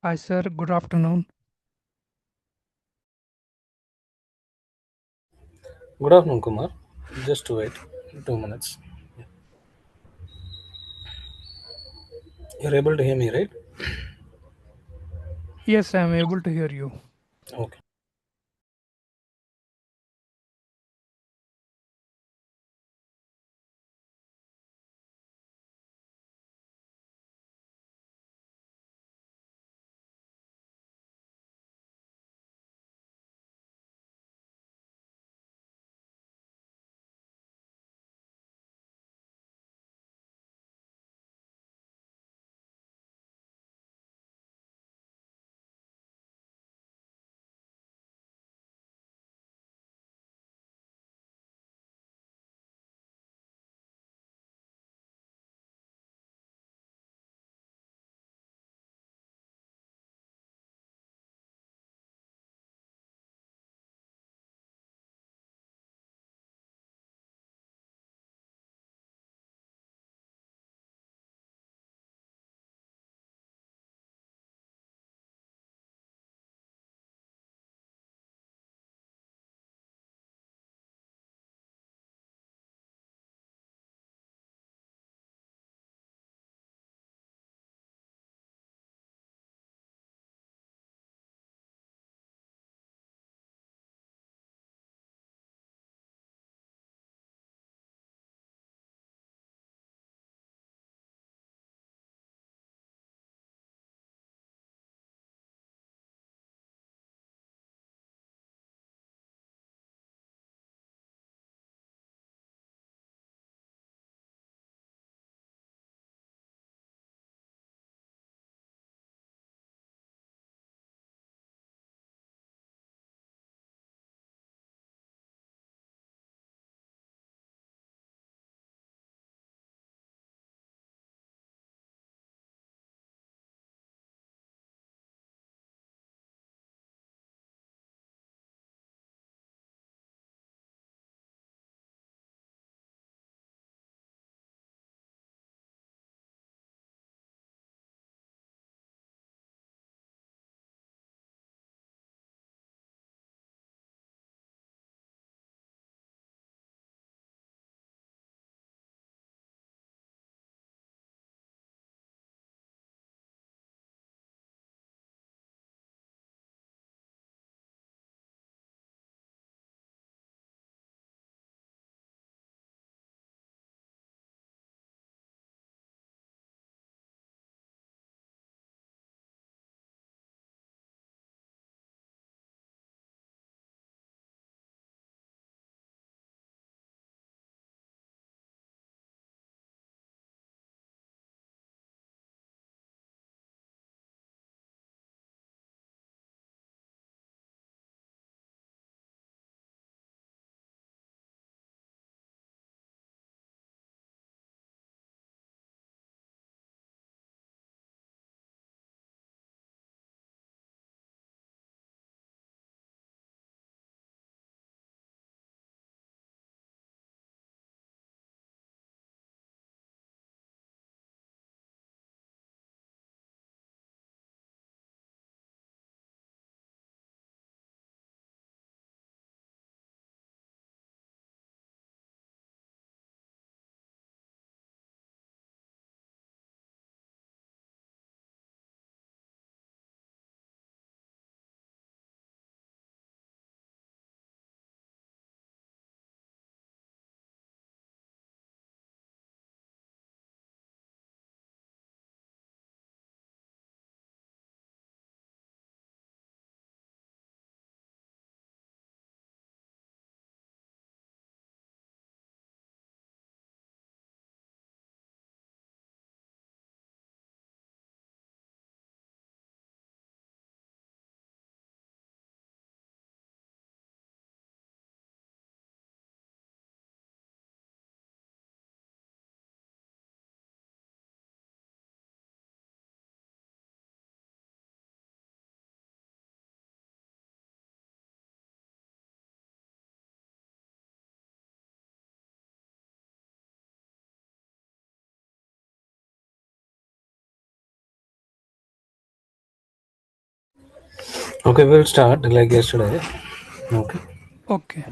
Hi, sir. Good afternoon. Good afternoon, Kumar. Just wait 2 minutes. You're able to hear me, right? Yes, I am able to hear you. Okay. Okay, we'll start like yesterday. Okay. Okay.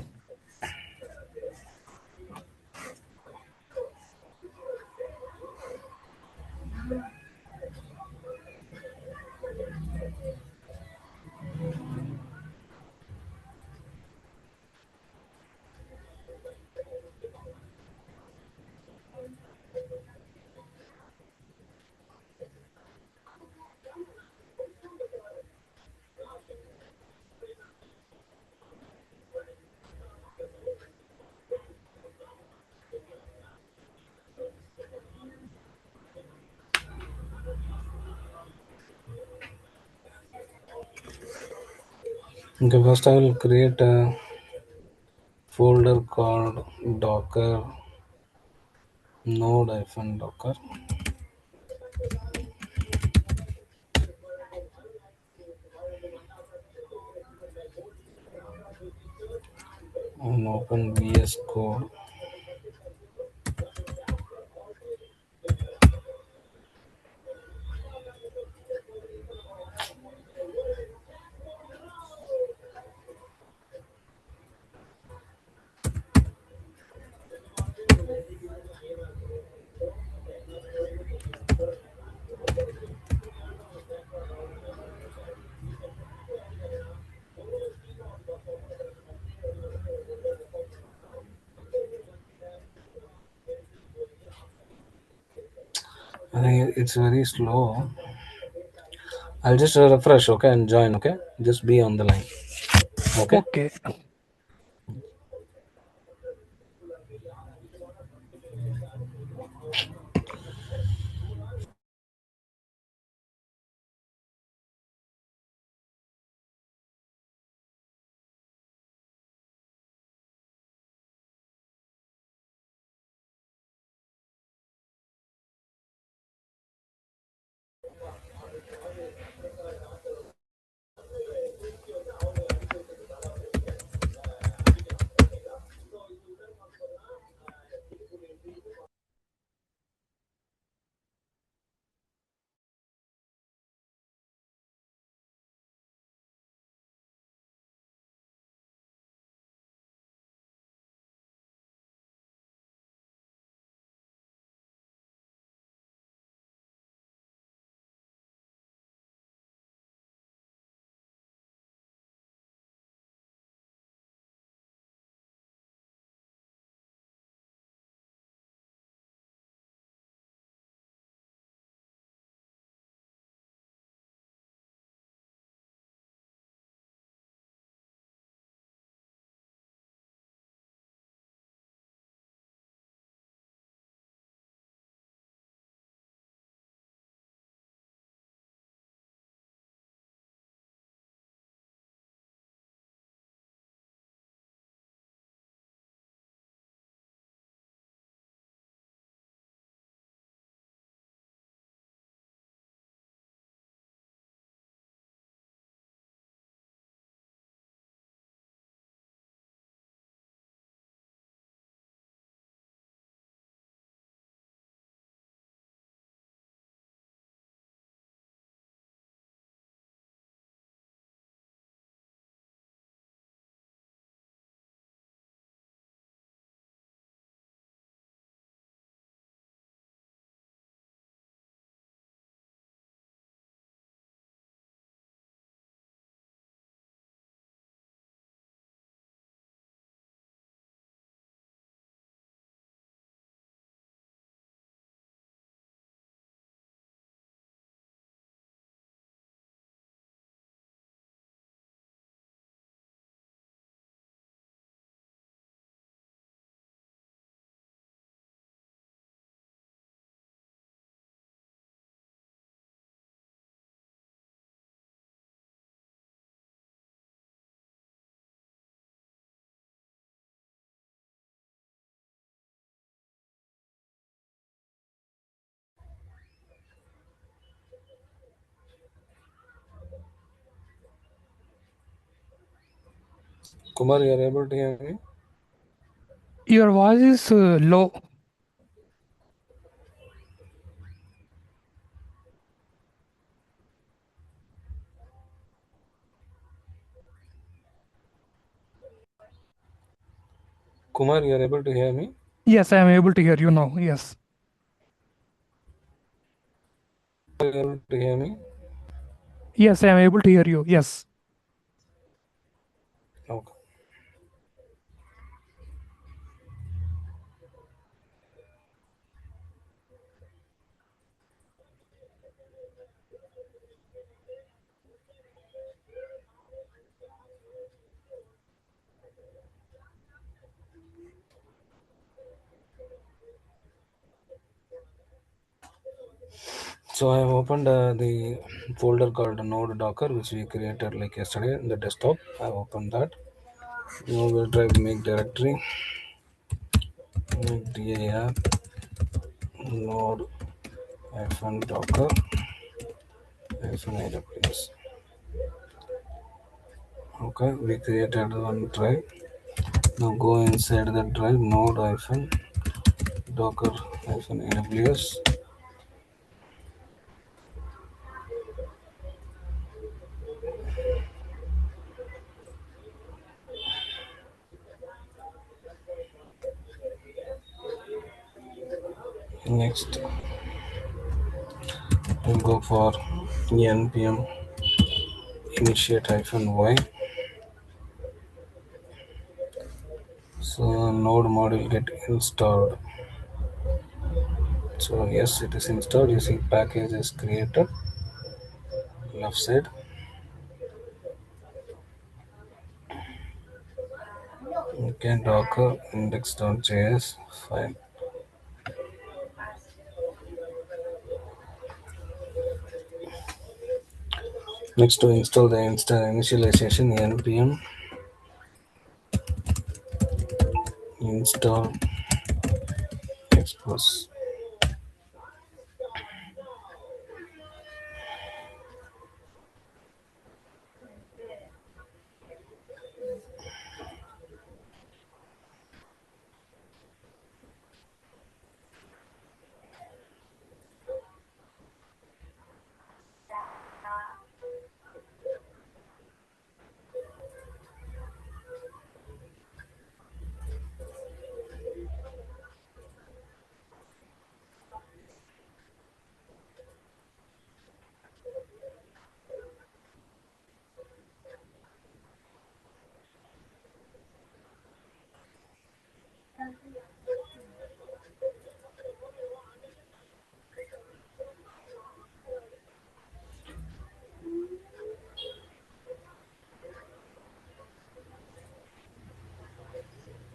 Okay, first I will create a folder called Docker node-docker and open VS Code. I think it's very slow. I'll just refresh, okay, and join, okay? Just be on the line, okay? Okay. Kumar, you are able to hear me? Your voice is low. Kumar, you are able to hear me? Yes, I am able to hear you now. Yes. Are you able to hear me? Yes, I am able to hear you. Yes. Okay. So I have opened the folder called Node Docker, which we created like yesterday in the desktop. I have opened that. Now we'll try to make directory, make dir node hyphen docker hyphen AWS. Okay, we created one drive. Now go inside the drive node hyphen docker hyphen AWS. Next, we'll go for npm initiate hyphen y. So node module get installed. So yes, it is installed. You see package is created left side. Okay, docker index.js file. Next, to install the initialization npm install expose.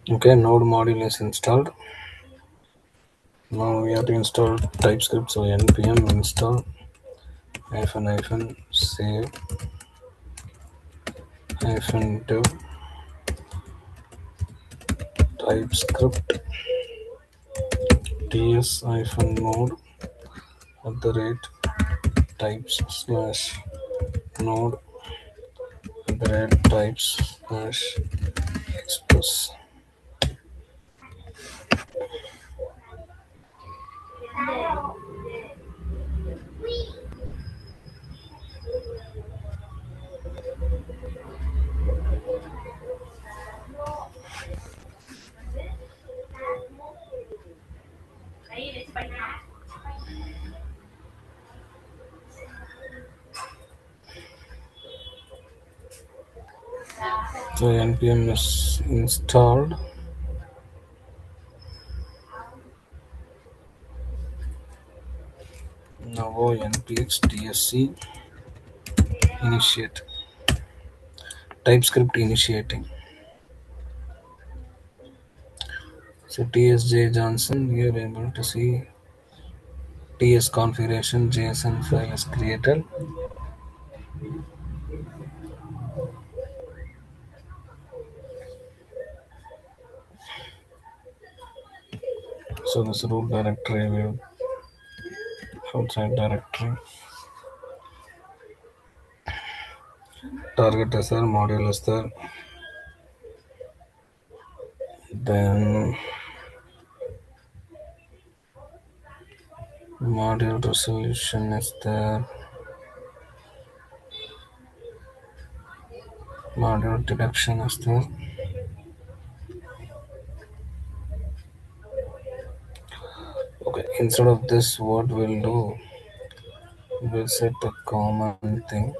Okay, node module is installed. Now we have to install TypeScript. So npm install hyphen hyphen save hyphen dev TypeScript ts hyphen node at the rate types slash node at the rate types slash express. So npm is installed. Now go npx tsc initiate TypeScript initiating. So tsj Johnson, you are able to see ts configuration JSON file is created. So this root directory will outside directory. Target is there, module is there. Then module resolution is there. Module deduction is there. instead of this, what we'll do, we'll set a common thing.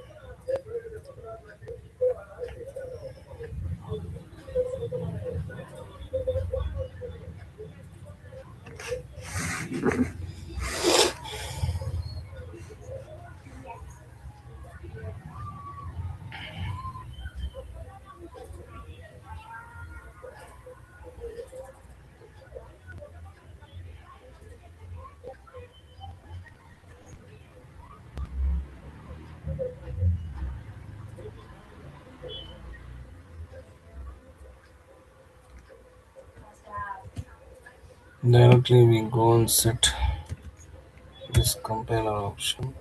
Directly we go and set this compiler option.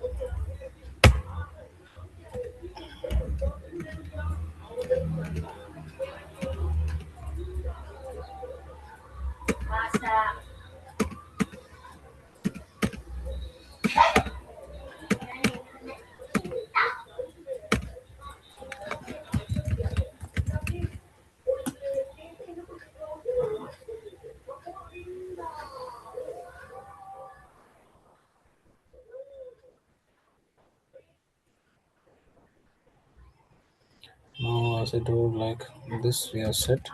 Now, as I told, like this, we have set.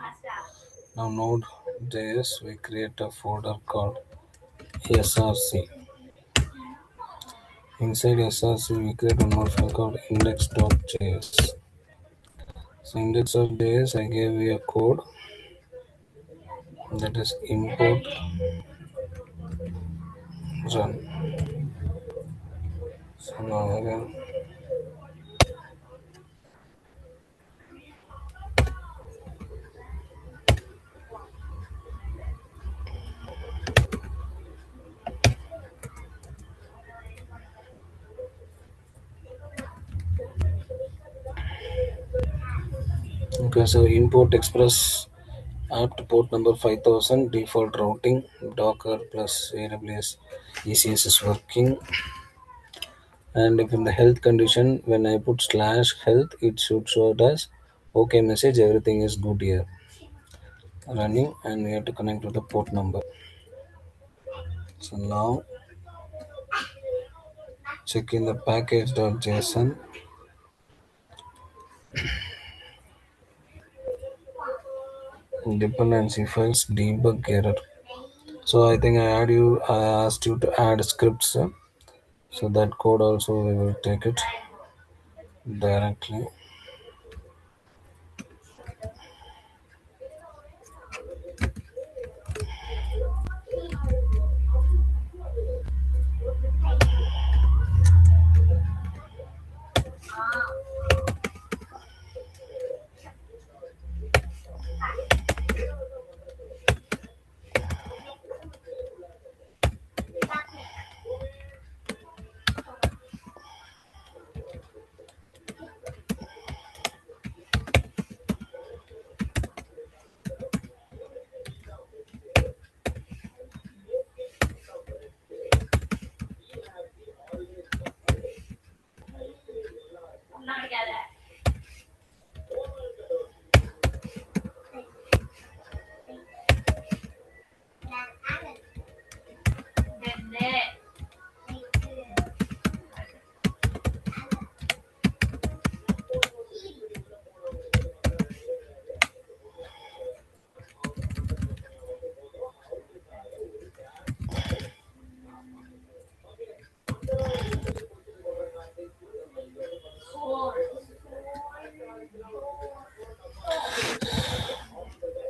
Now, Node.js, we create a folder called src. Inside src, we create a node file called index.js. So, index.js, I gave you a code that is import run. So, now again, okay, so import express apt port number 5000, default routing, Docker plus AWS ECS is working. And if in the health condition, when I put slash health, it should show it as okay message, everything is good here. Running, and we have to connect to the port number. So now check in the package.json. Dependency files debug error. So I think I asked you to add scripts. So that code also we will take it directly.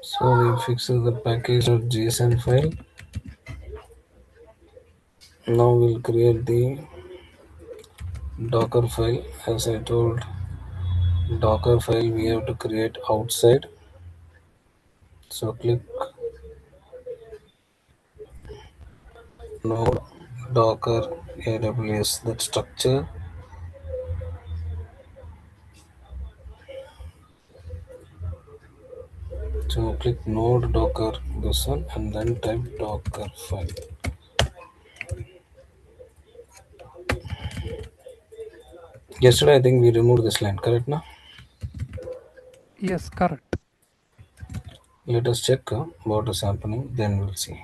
So we fix the package.json file. Now we'll create the Docker file. As I told, Docker file we have to create outside. So click node Docker AWS, that structure. So click node Docker this one and then type Docker file. Yesterday I think we removed this line, correct now? Yes, correct. Let us check what is happening, then we'll see.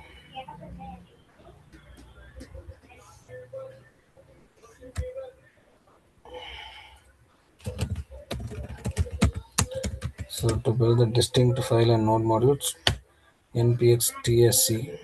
So to build the distinct file and node modules, npx tsc.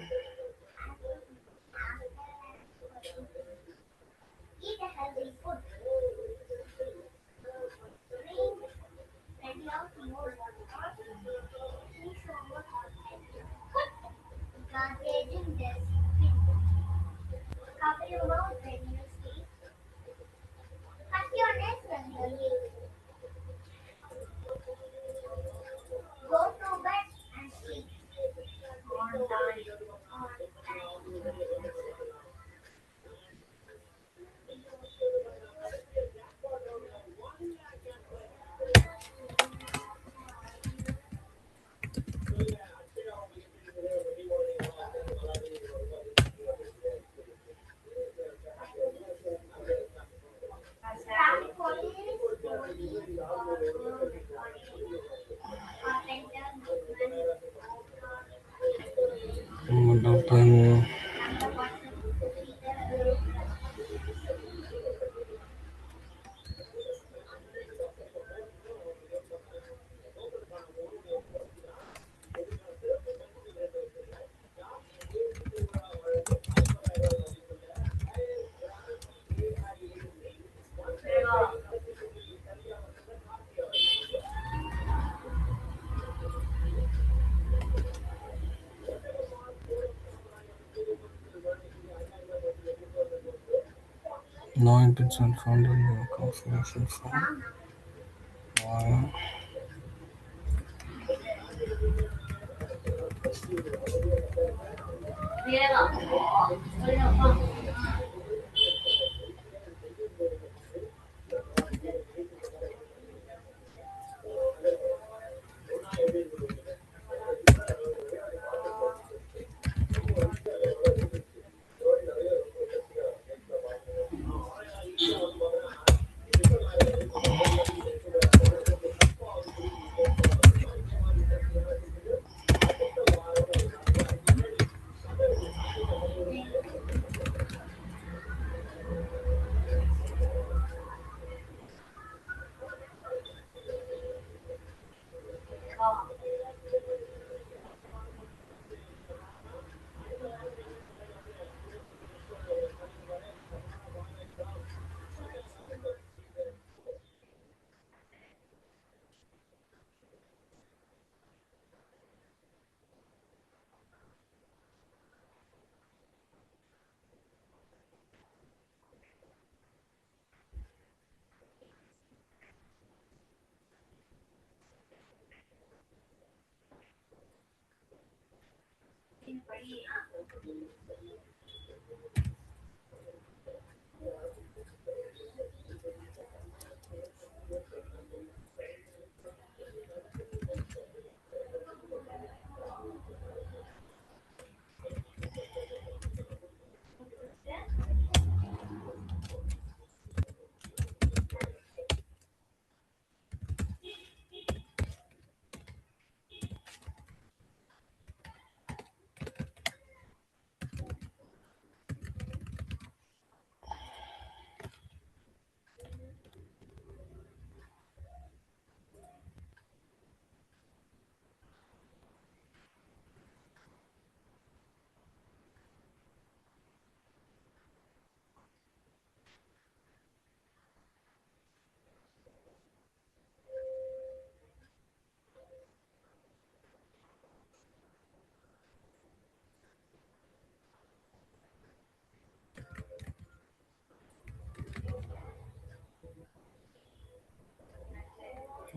Open 9% found in the configuration form. Uh,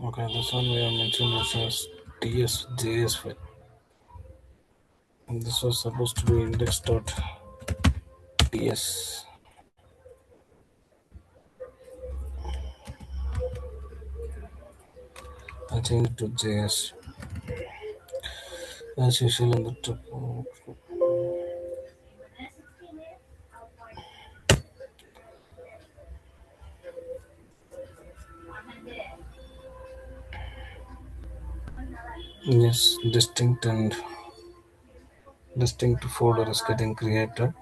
okay, this one we have mentioned this as TS.js file. And this was supposed to be index.ts. I changed to JS as usual on the top. Yes, distinct folder is getting created.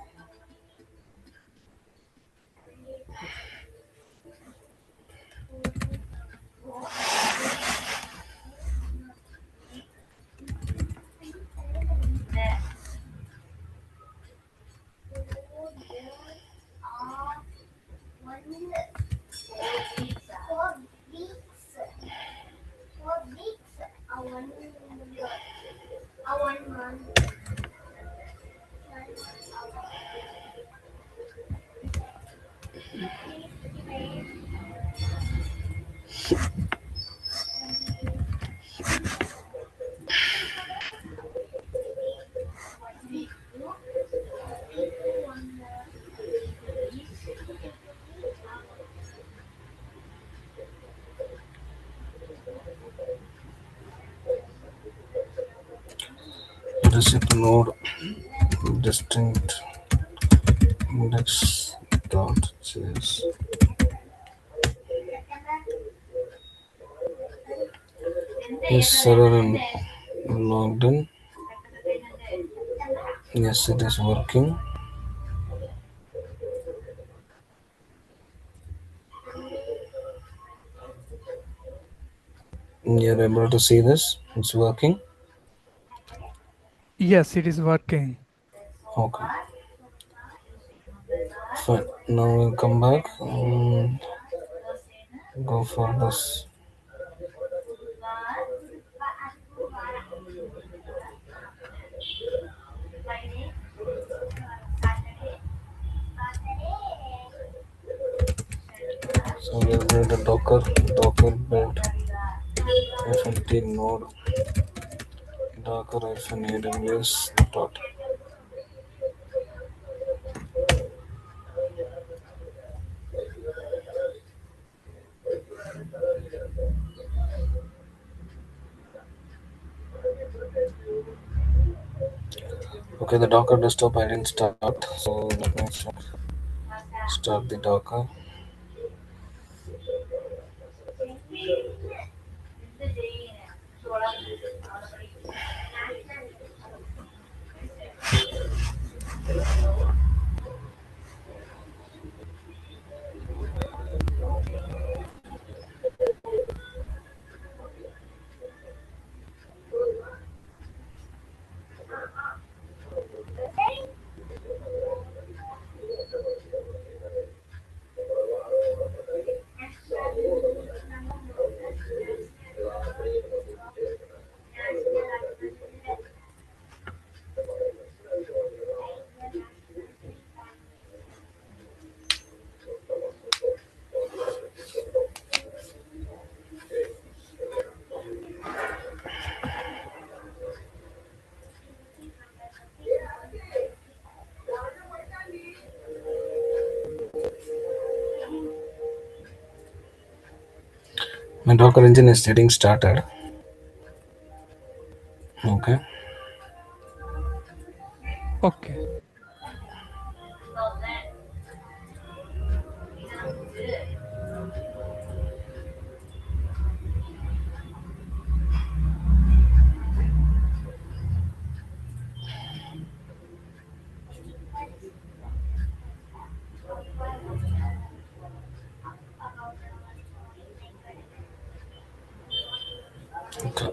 receipt node distinct index.js. Yes, server and logged in. Yes, it is working. You're able to see this. It's working. Yes, it is working. Okay. Fine. Now we'll come back. Go for this. So we'll build a Docker build FLT node Docker AWS dot. Okay, the Docker desktop I didn't start, so let me start the Docker. My Docker engine is getting started. Okay. Okay. Okay.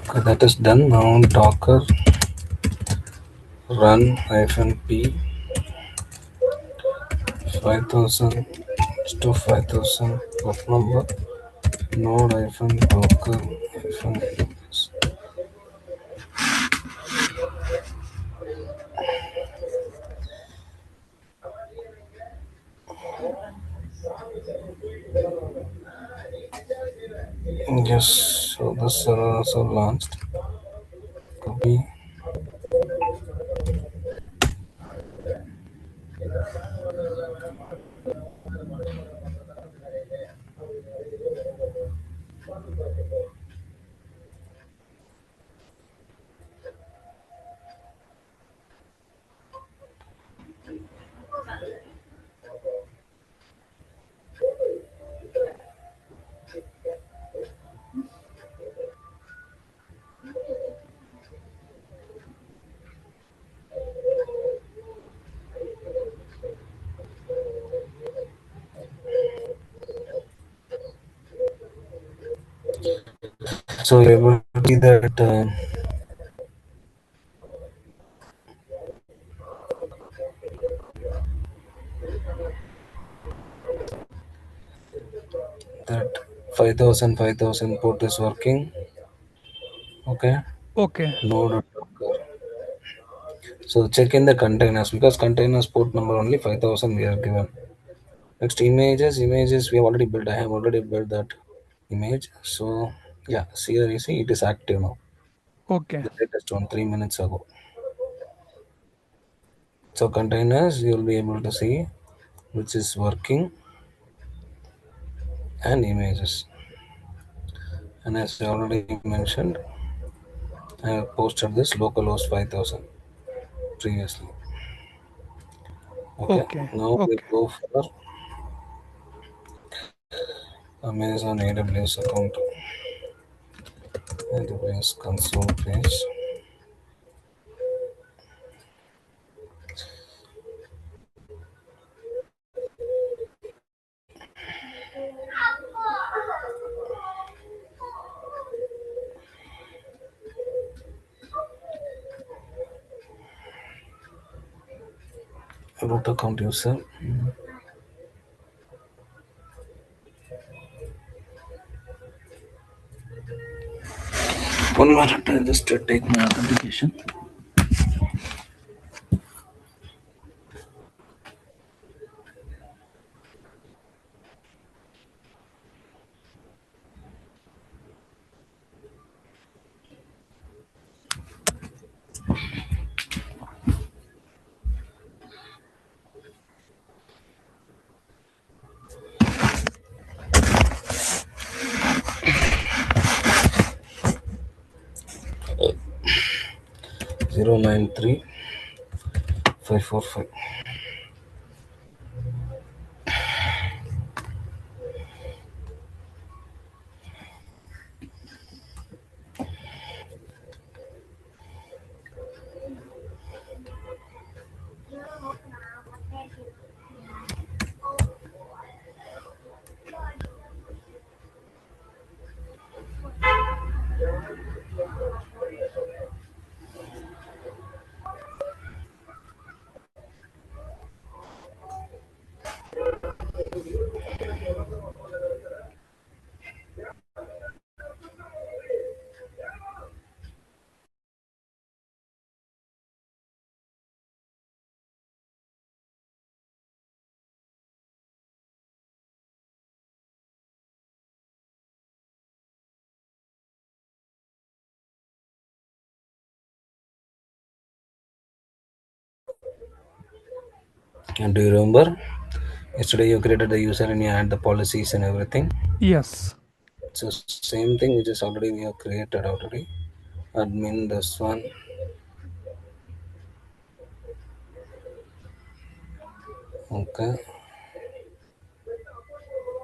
Okay, that is done. Now Docker run -p 5000 to 5000 port number node docker -ls. Yes, so this server also launched. Copy. So you will see that that 5000 port is working. Okay. Okay. Node docker. So check in the containers because containers port number only 5000 we are given. Next images we have already built. I have already built that image. So yeah, see here you see it is active now. Okay. The latest one 3 minutes ago. So containers you will be able to see which is working and images. And as I already mentioned, I have posted this localhost 5000 previously. Okay, Okay. now we Okay. go for Amazon AWS account, AWS console page. Root account user. One minute, I'll just take my authentication. Uh, 093545. And do you remember? Yesterday you created the user and you add the policies and everything. Yes. So same thing which is already we have created already. Admin this one. Okay.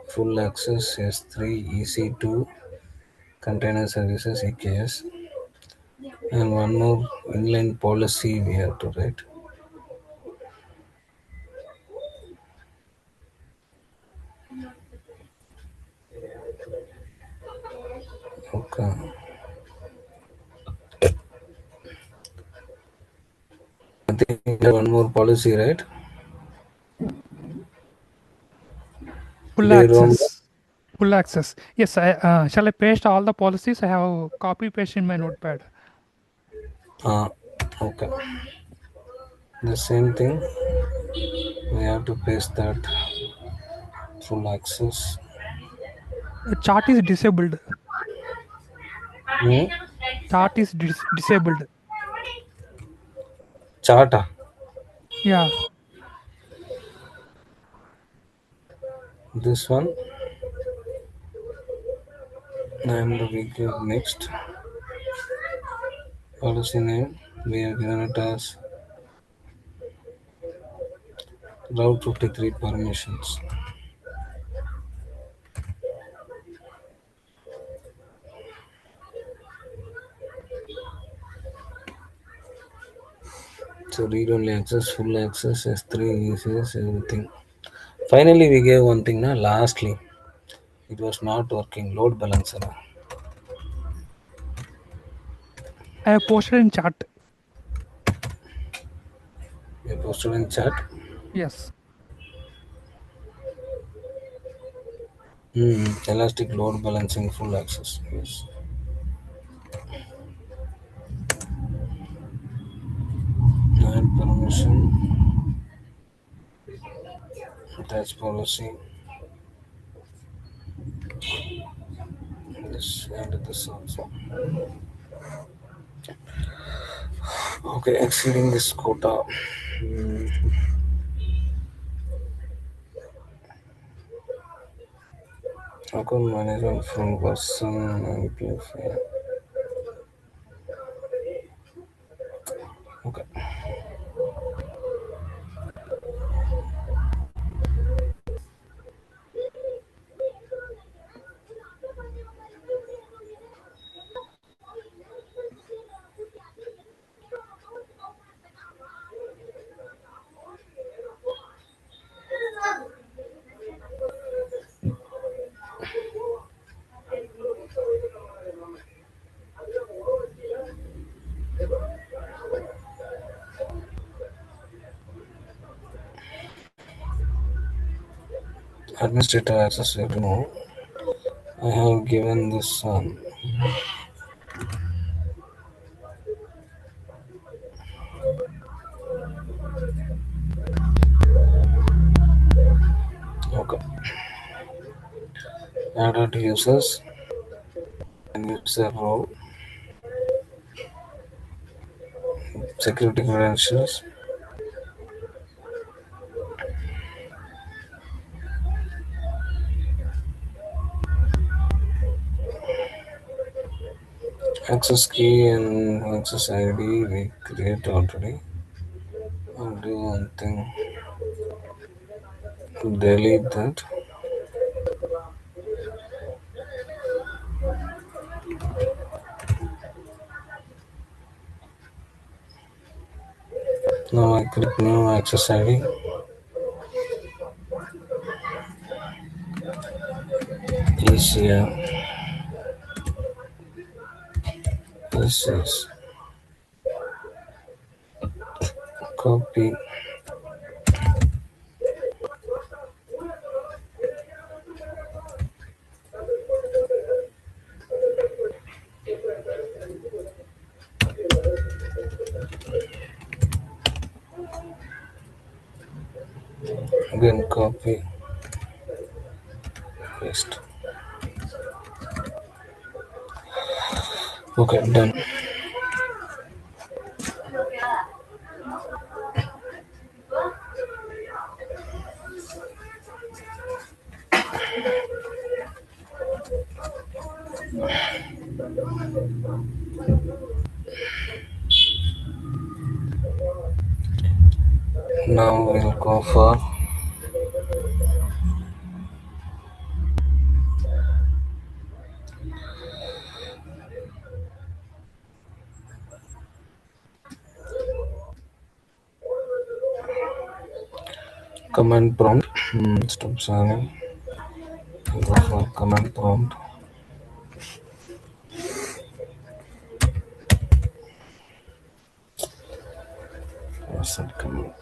Full access S3 EC2 container services EKS, and one more inline policy we have to write. Okay. I think we have one more policy, right? Full Do you remember? access. Full access. Yes. Shall I paste all the policies? I have copy paste in my notepad. Ah, okay. The same thing. We have to paste that full access. Chart is disabled. Hmm? Chart is disabled. Charta. Yeah. This one. And we give next policy name. We have given it as Route 53 permissions. So read only access, full access, S3, ECS, everything. Finally, we gave one thing. Na, lastly, it was not working. Load balancer. I have posted in chart. We posted in chat. Yes. Elastic load balancing, full access. Yes. Add permission. Attach policy. This and this also. Okay, exceeding this quota. Hmm. Account management from person amplify. Okay. Administrator access you remove. I have given this one. Okay. Added users and user role, security credentials, access key and access ID we create already. I'll do one thing. Delete that. Now I click new access ID. Easier. This is copy. Again copy. Paste. Okay, done. Now we'll go for command prompt. Stop signing. Go for command prompt. Set command.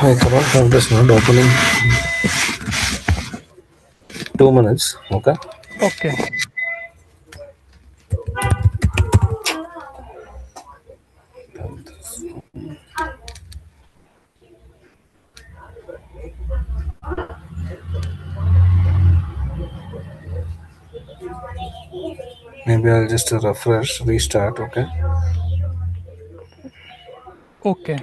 I cannot have this not opening. 2 minutes. Okay. Okay. Maybe I'll just refresh, restart. Okay. Okay.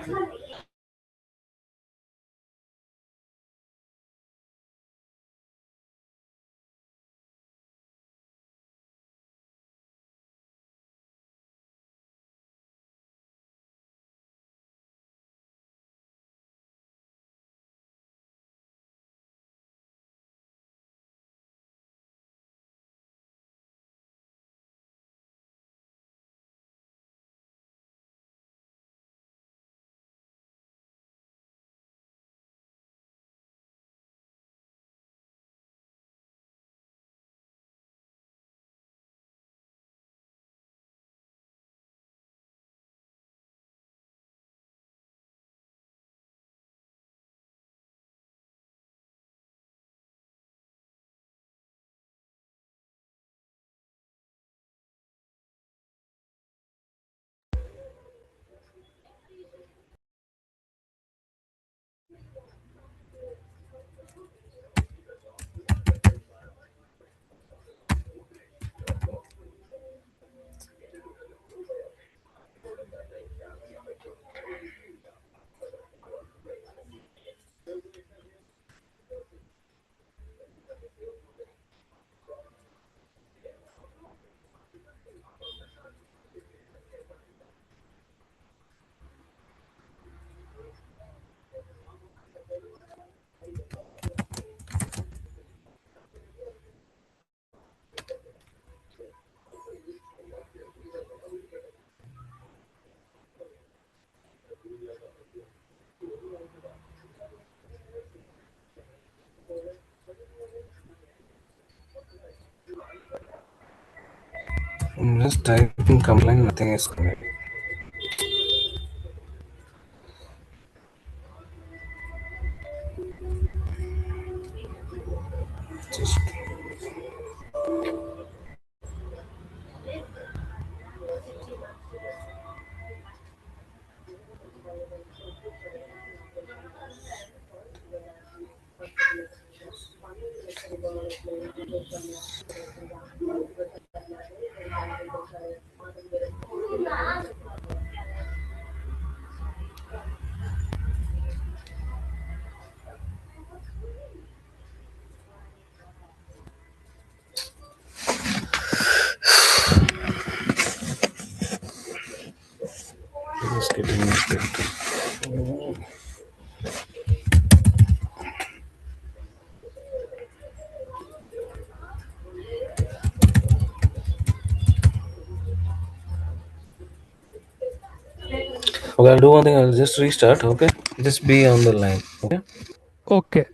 Just typing command line, nothing is coming. Just getting it. Okay, I'll do one thing. I'll just restart. Okay, just be on the line. Okay. Okay.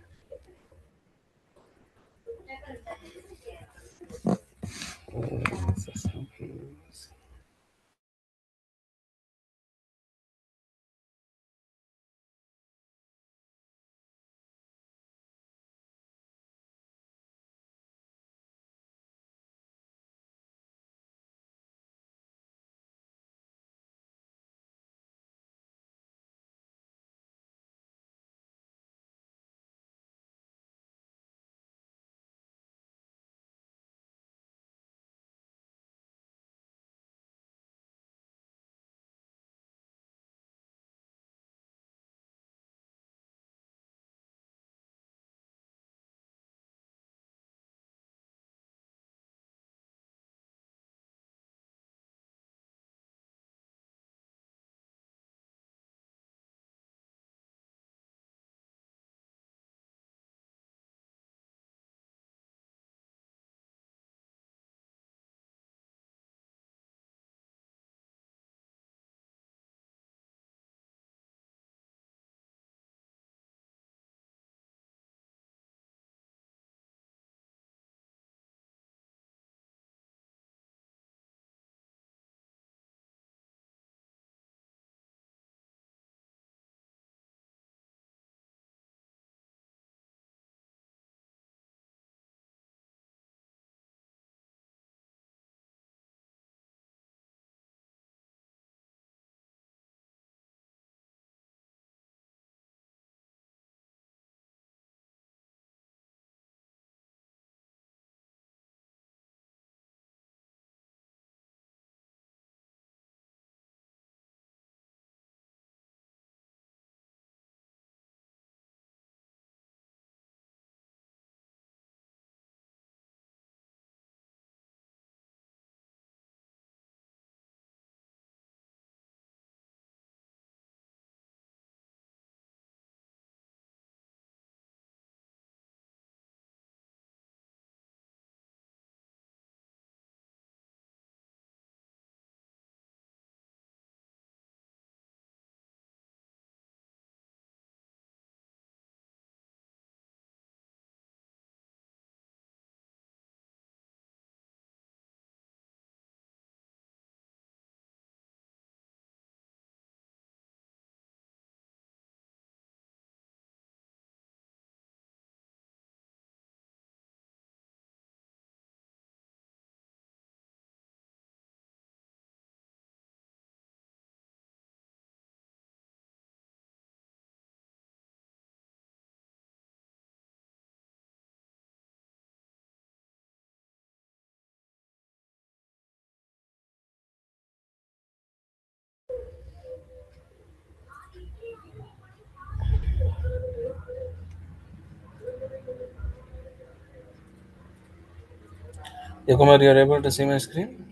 Yeah, Kumar, you're able to see my screen?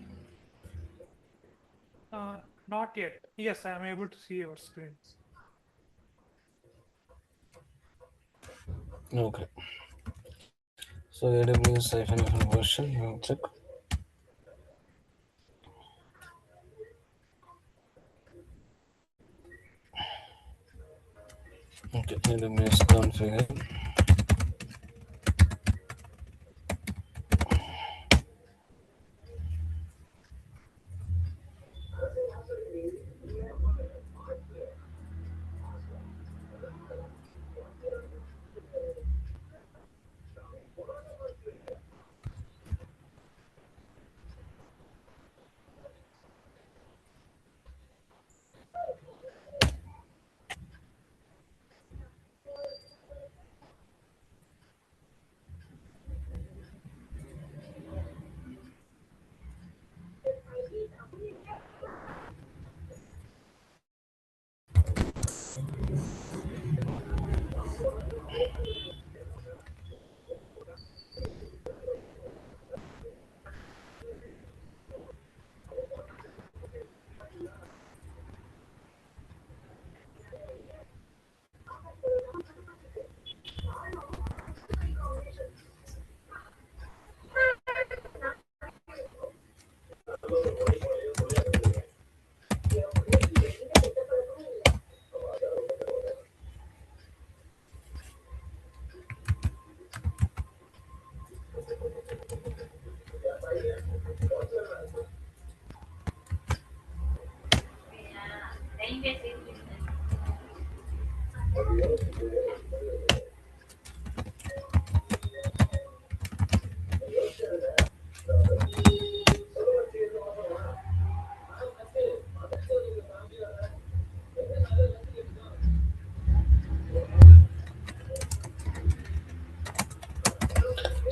Not yet. Yes, I am able to see your screen. Okay. So AWS -FN version, I'll check. Okay, AWS configure.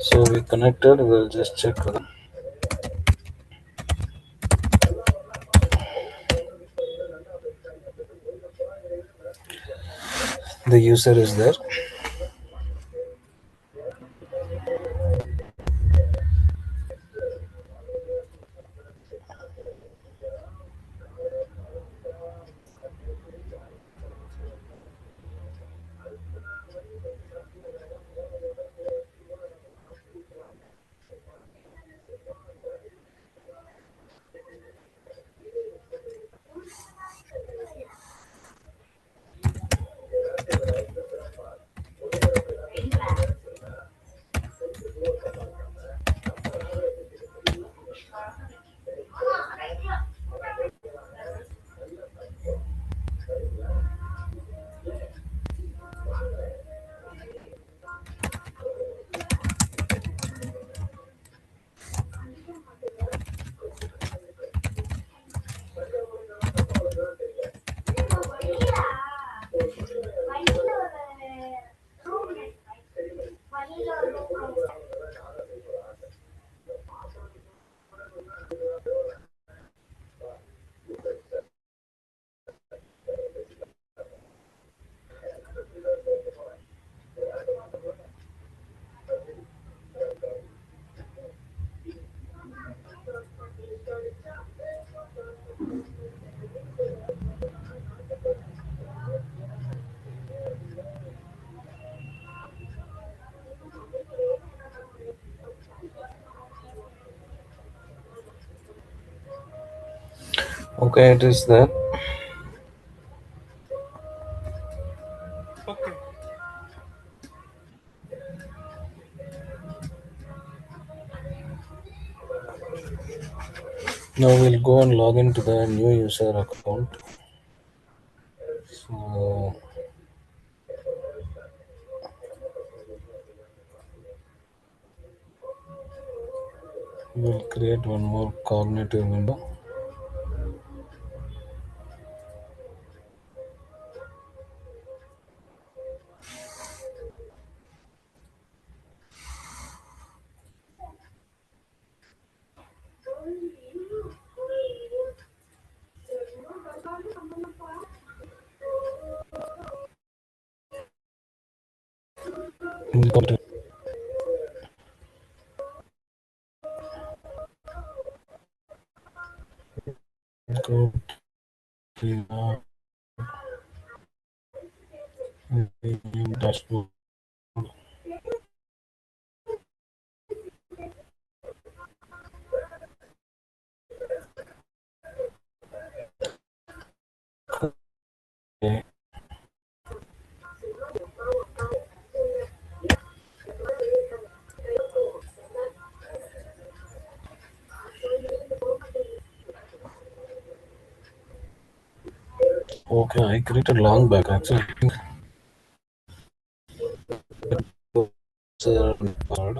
So we connected. We'll just check whether the user is there. Okay, it is there. Okay. Now we'll go and log into the new user account. So we'll create one more cognitive window. We'll go to the dashboard. Okay. Okay, I created long back actually. User password.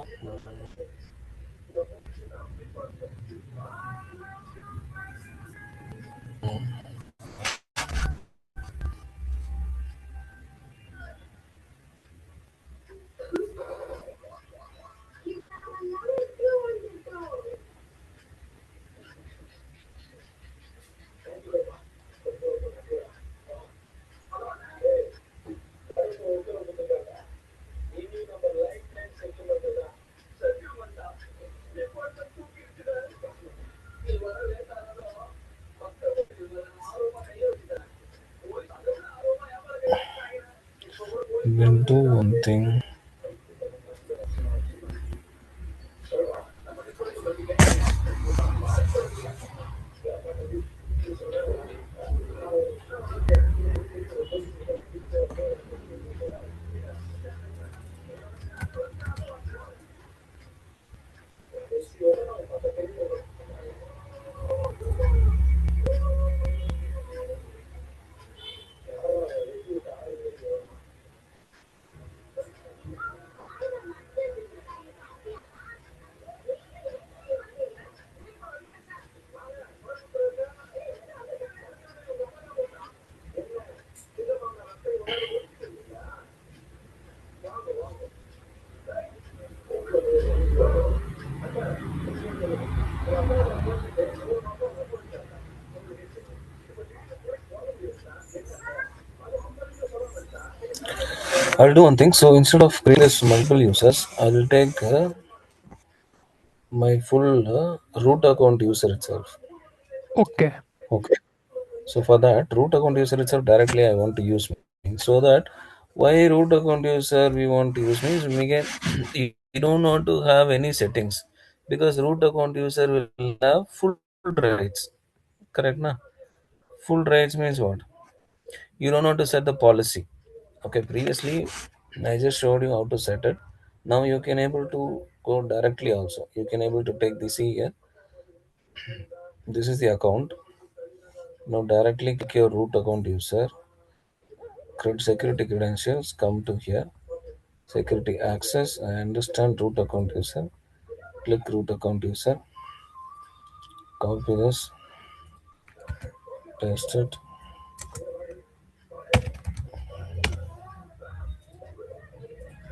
We'll do one thing. I'll do one thing. So instead of creating this multiple users, I'll take my full root account user itself. Okay. Okay. So for that root account user itself directly I want to use me. So that why root account user we want to use means we can you don't want to have any settings because root account user will have full rights. Correct na? Full rights means what? You don't want to set the policy. Okay, previously I just showed you how to set it. Now you can able to go directly also. You can able to take this here. This is the account. Now directly click your root account user, create security credentials, come to here, security access, I understand root account user, click root account user, copy this, paste it,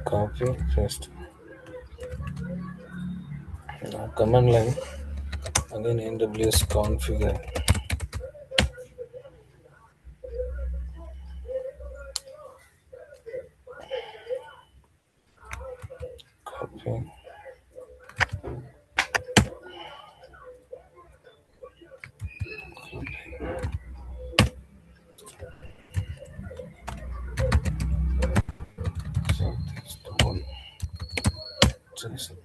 copy, paste. Now command line, again AWS configure, copy, so that's the one. JSON.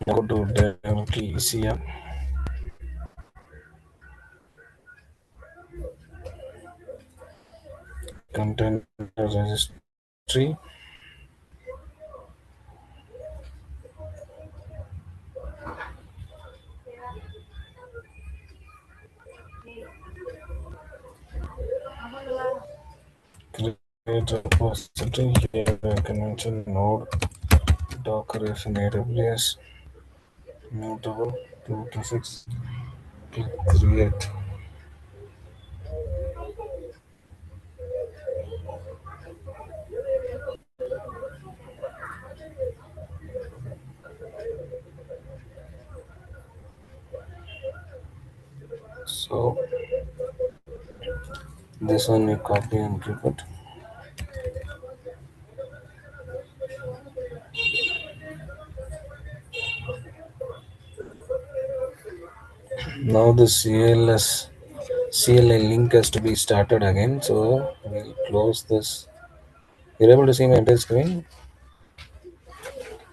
Go to directly ECM, content registry, create a repository, here I can mention node, Docker is in AWS, mutable, 2 to 6, click create. So this one you copy and keep it. Now the CLI link has to be started again. So we'll close this. You're able to see my entire screen?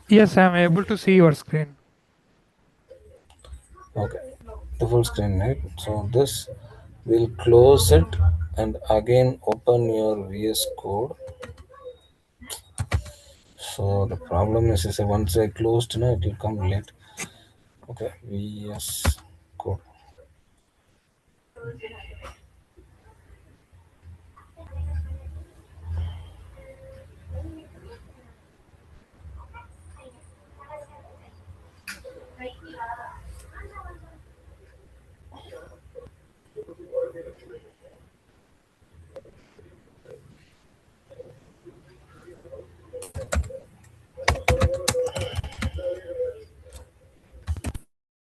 Yes, I'm able to see your screen. Okay. The full screen, right? So this will close it and again open your VS Code. So the problem is once I closed, it will come late. Okay, VS Code.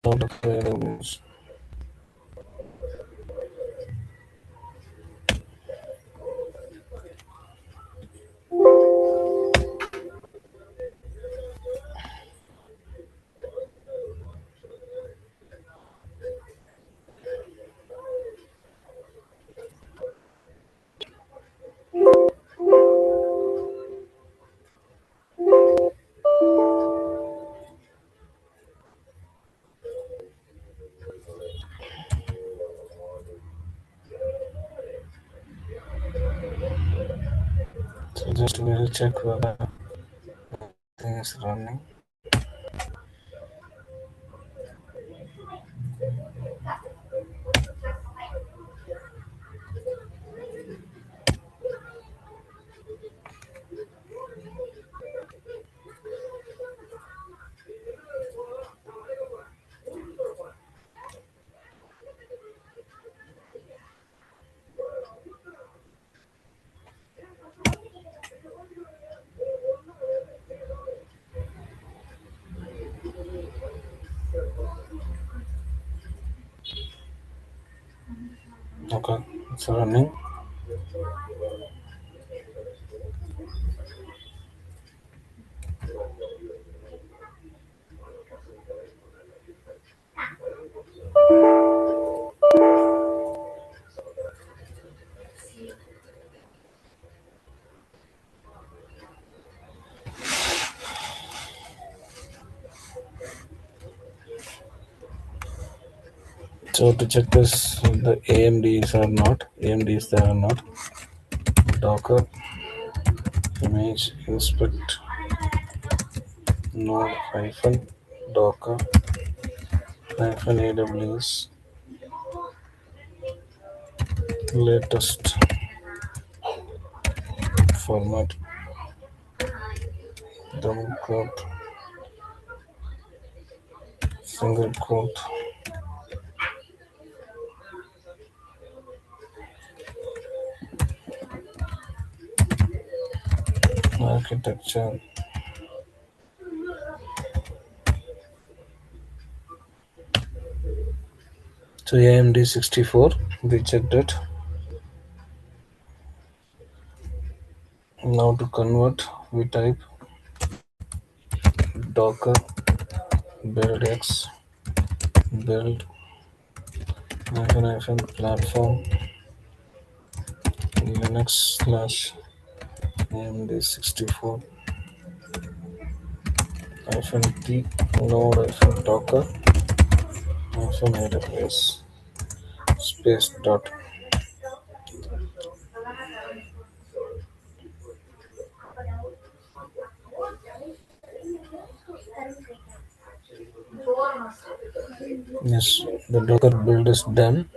Out of the So just we'll check whether thing is running. Okay, it's running. So to check this, the AMDs are not, AMDs there are not. Docker image inspect node hyphen Docker hyphen AWS latest format double quote single quote architecture. So AMD 64, we checked it. Now to convert, we type Docker build x build hyphen platform Linux slash AMD 64 hyphen T node hyphen Docker hyphen AWS space dot. Yes, the Docker build is done.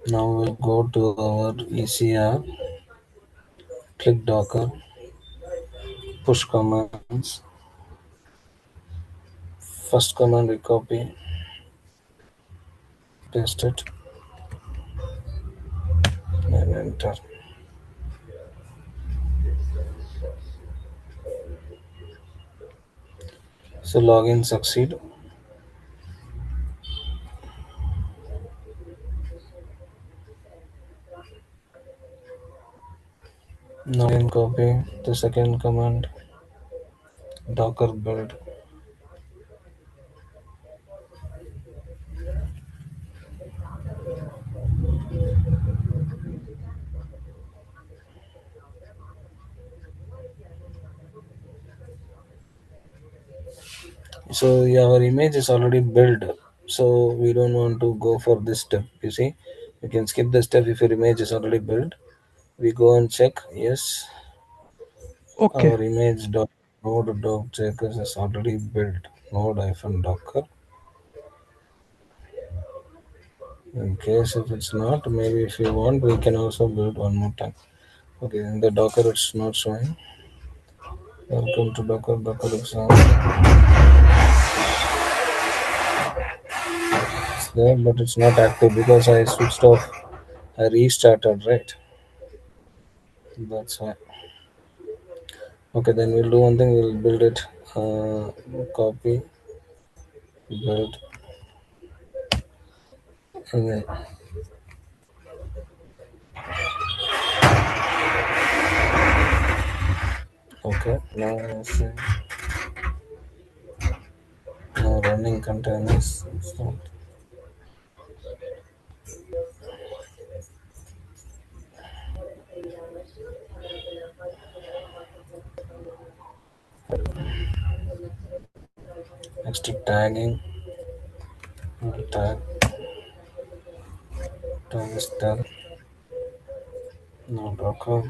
Now we'll go to our ECR, click Docker, push commands. First command we copy, paste it, and enter. So login succeed. Now again copy the second command, Docker build. So yeah, our image is already built. So we don't want to go for this step. You see, you can skip the step if your image is already built. We go and check. Yes, Okay. our image node doc checkers is already built. Node hyphen Docker. In case if it's not, maybe if you want, we can also build one more time. Okay, in the Docker it's not showing. Welcome to Docker example. It's there, but it's not active because I switched off. I restarted, right? That's why. Okay, then we'll do one thing. We'll build it. Copy, build, and then okay. Now now running containers. Start. Next to tagging. We'll tag is done. Now Docker.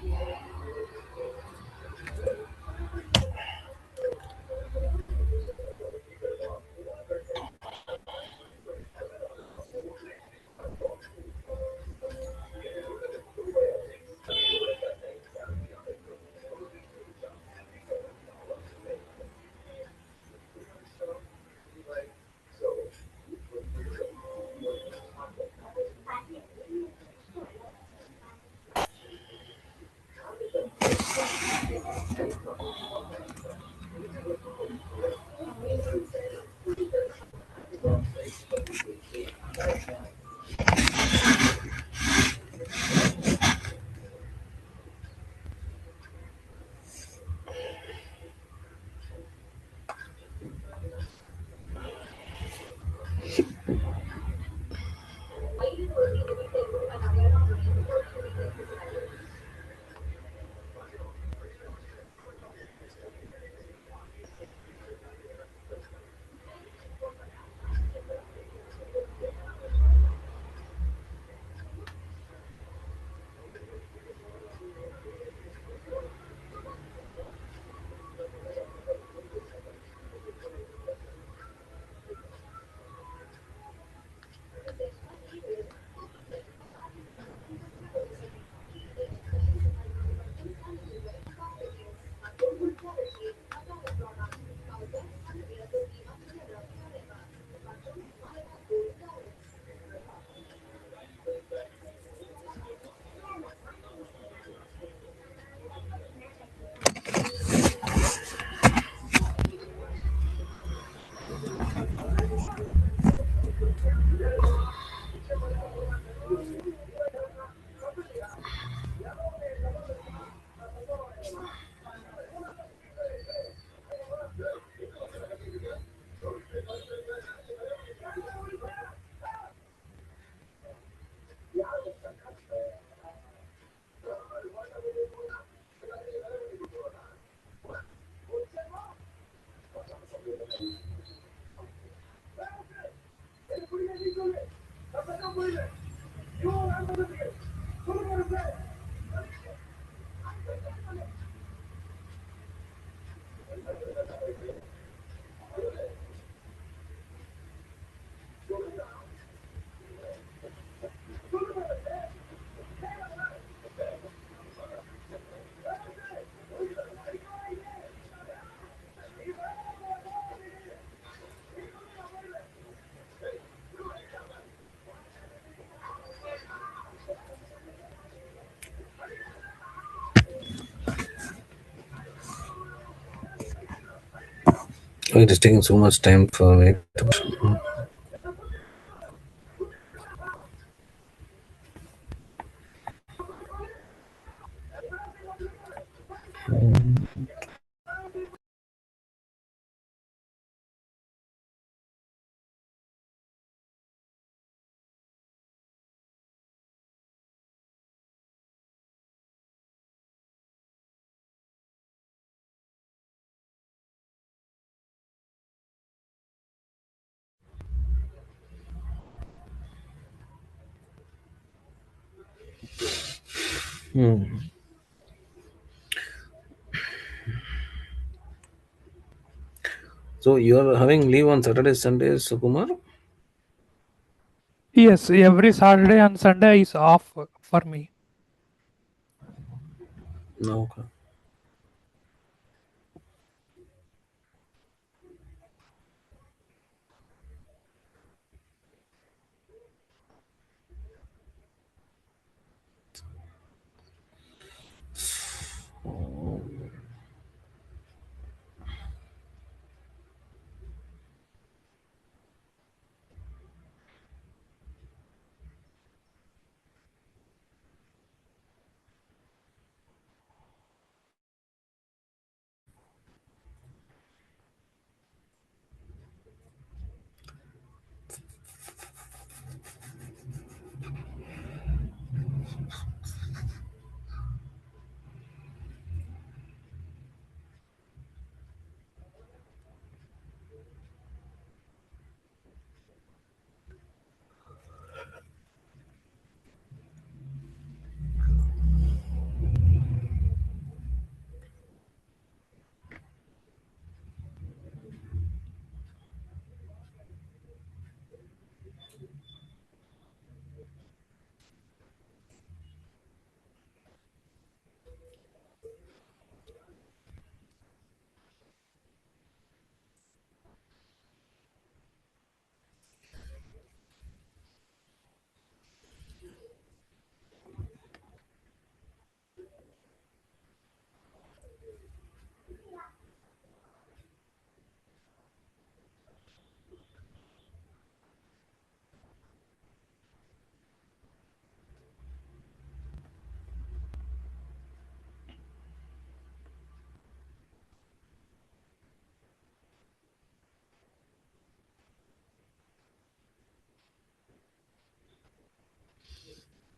It is taking so much time for me to. Hmm. So you are having leave on Saturdays, Sundays, Kumar? Yes, every Saturday and Sunday is off for me. No. Okay.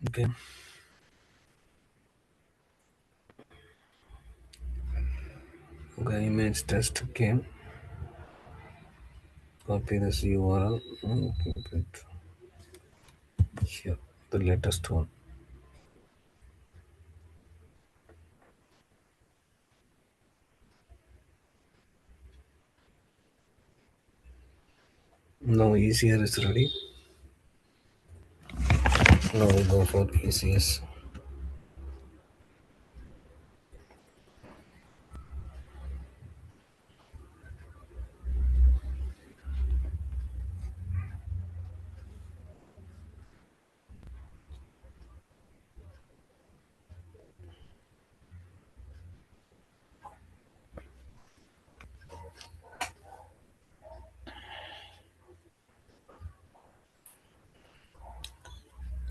Okay. Okay. Image test. Okay. Copy this URL and keep it here. The latest one. Now ECR is ready. Now we go for ECS.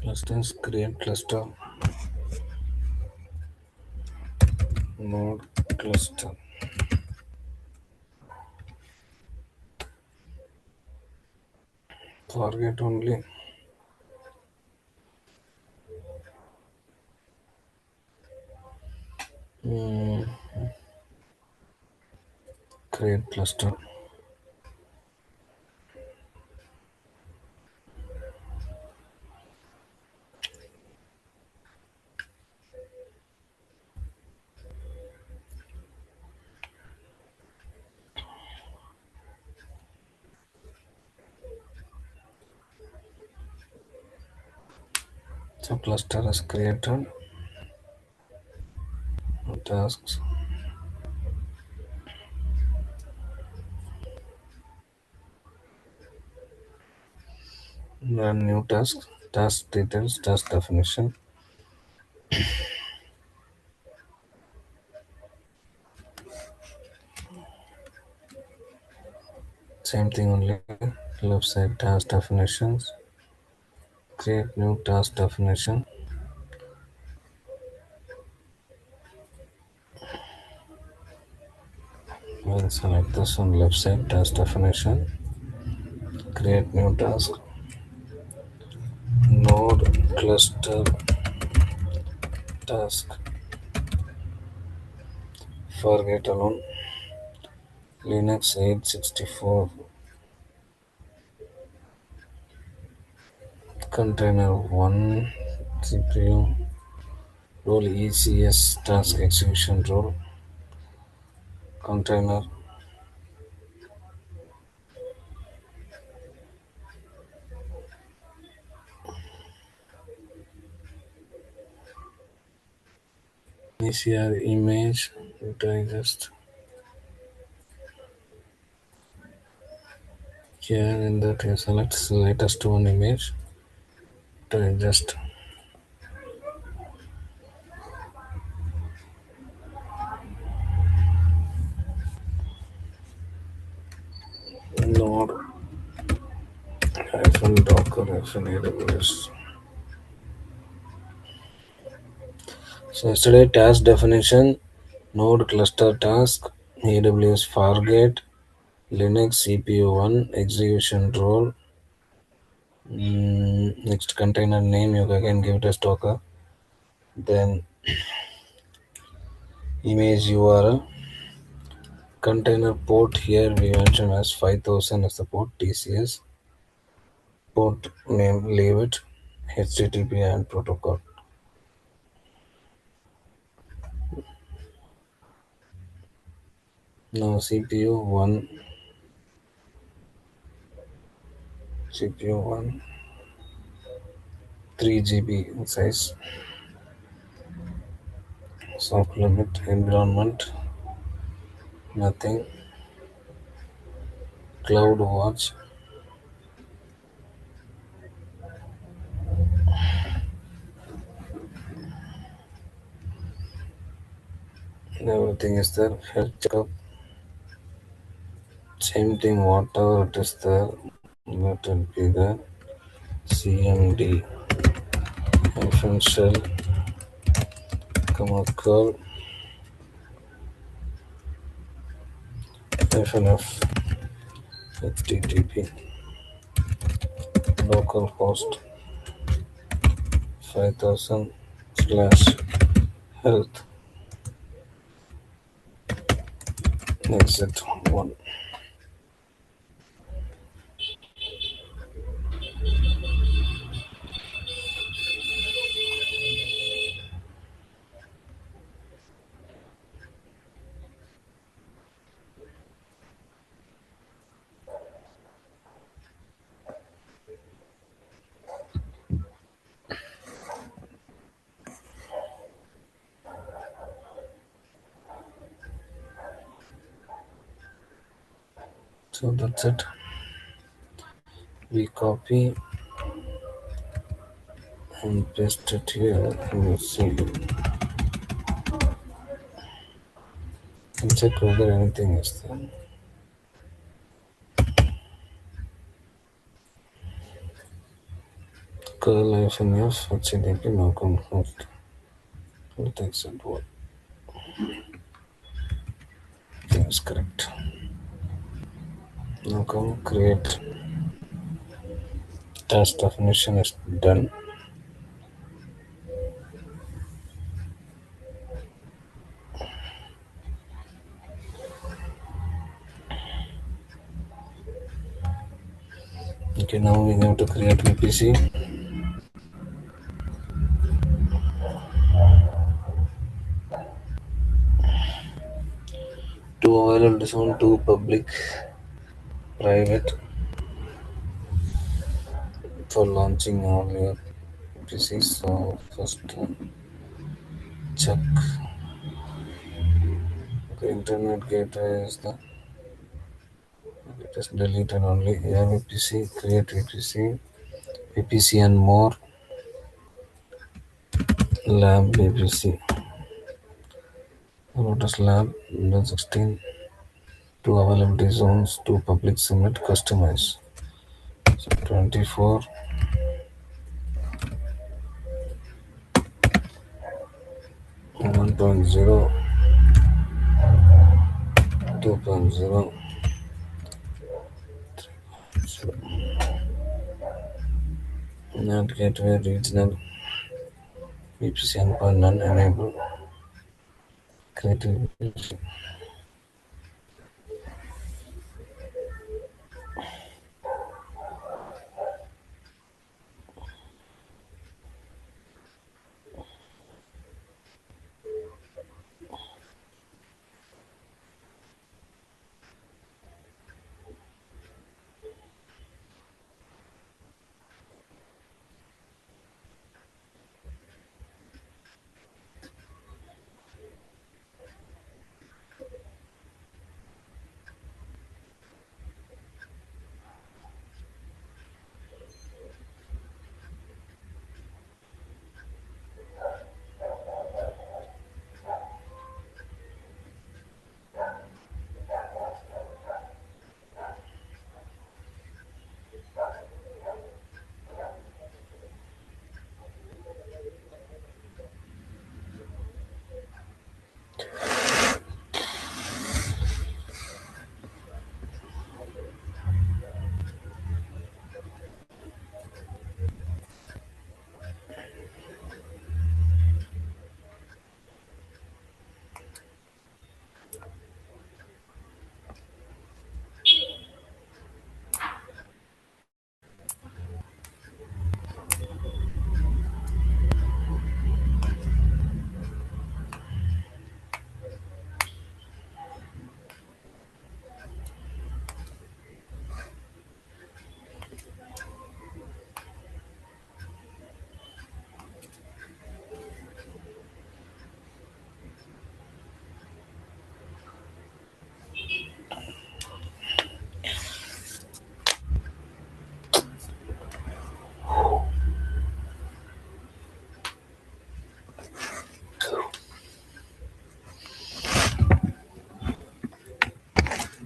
Clusters, create cluster, node cluster. Target only. Hmm. Create cluster. So cluster is created. Tasks. Run new task. Task details. Task definition. Same thing only. Left side task definitions. Create new task definition. We'll select this on left side task definition. Create new task. Node cluster task. Forget alone. Linux 864 container 1 CPU role ECS task execution role container ECR image digest here in that you select the latest one image digest node hyphen docker hyphen AWS. So yesterday task definition node cluster task AWS Fargate Linux CPU 1 execution role. Next container name you can give it as Docker. Then image URL. Container port here we mention as 5000 as the port TCS. Port name leave it. HTTP and protocol. Now CPU1 3 GB size. Soft limit environment nothing. Cloud watch everything is there. Health checkup same thing whatever it is there let it be there. CMD hyphen shell comma curl hyphen F HTTP localhost 5000 slash health exit 1. So that's it. We copy and paste it here and we'll see and check whether anything is there. Curl hyphen F HTTP localhost with exit 1. That's correct. Now come create task definition is done. Okay, now we have to create VPC. Two available this one, two public, private for launching all your VPC. So first check the internet gateway is the it is deleted only. Yeah, VPC, create VPC, VPC and more, lab VPC, Lotus lab, Windows 16, two availability zones, two public submit, customize. So 24, 1.0, 2.0, NAT gateway regional, VPC endpoint none enable, creative VPC.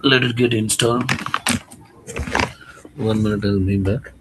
Let it get installed. 1 minute, I'll be back.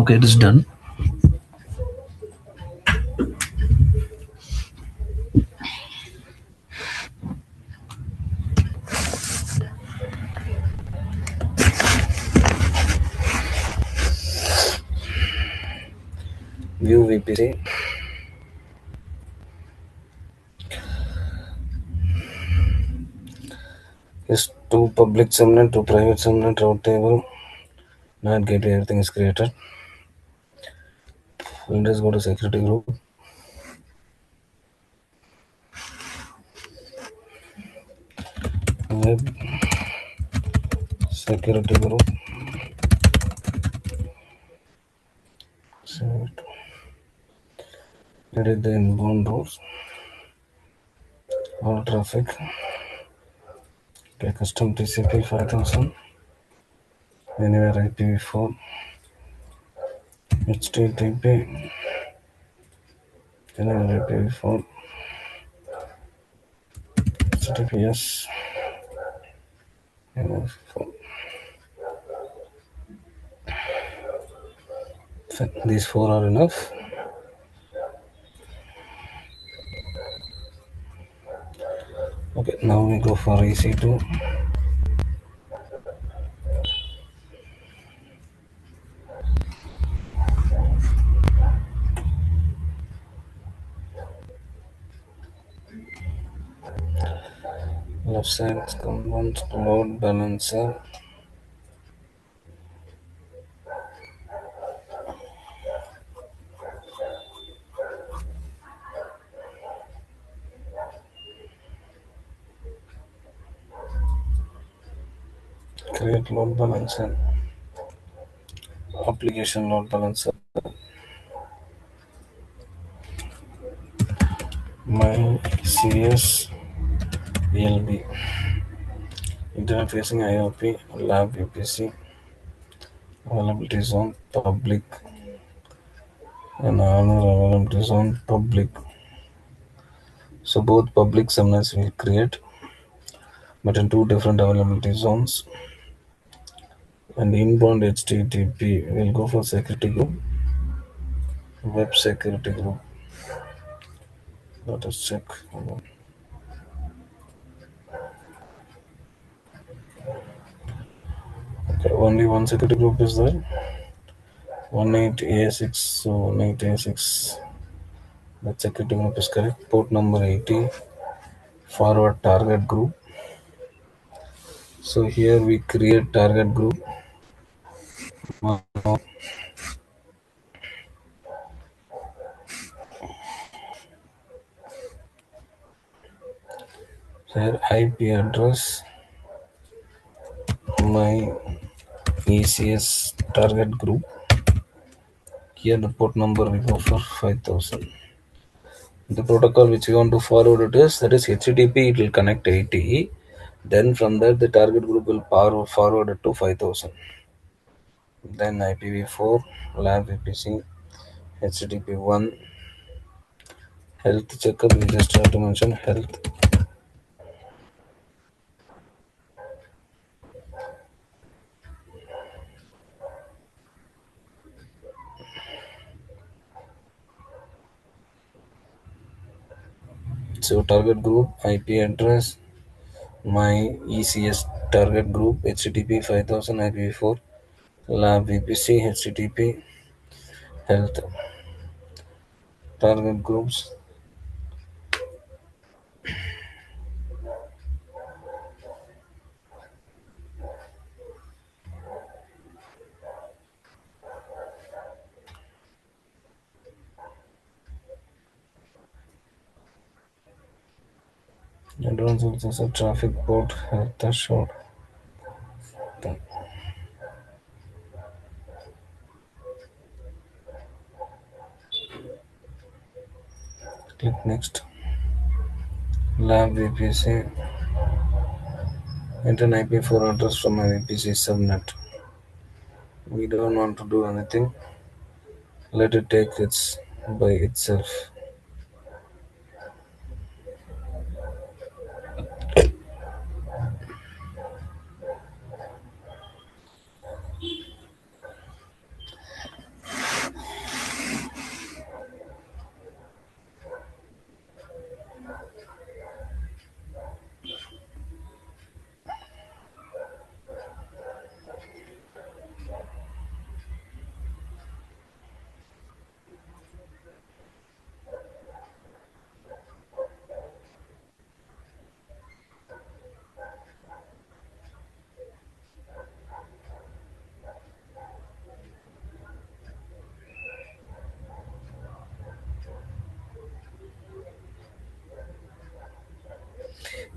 Okay, it is done. View VPC. Yes, two public subnet, two private subnet, route table, NAT gateway, everything is created. Let us go to security group. Web security group. So edit the inbound routes, all traffic. Okay, custom TCP 5000, anywhere IPv4, HTTP, anywhere IPv4, HTTPS, anywhere 4. These four are enough. Okay, now we go for EC2. Left side component load balancer. Create load balancer. Application load balancer. My CS ELB. Internet facing IOP, lab VPC, availability zone public, and another availability zone public. So both public subnets will create, but in two different availability zones. And inbound HTTP will go for security group, web security group. Let us check. Okay, only one security group is there. 18A6, so 18A6. The security group is correct. Port number 80. Forward target group. So here we create target group. Here IP address, my ECS target group. Here the port number we go for 5000. The protocol which we want to forward it is, that is HTTP, it will connect 80. Then from there the target group will forward it to 5000. Then IPv4, lab VPC, HTTP1, health checkup, we just have to mention health. So target group, IP address, my ECS target group, HTTP 5000, IPv4, lab VPC, HTTP, health. Target groups. Advanced sources of traffic port, health assured. Click next. Lab VPC. Enter an IP4 address from my VPC subnet. We don't want to do anything. Let it take its by itself.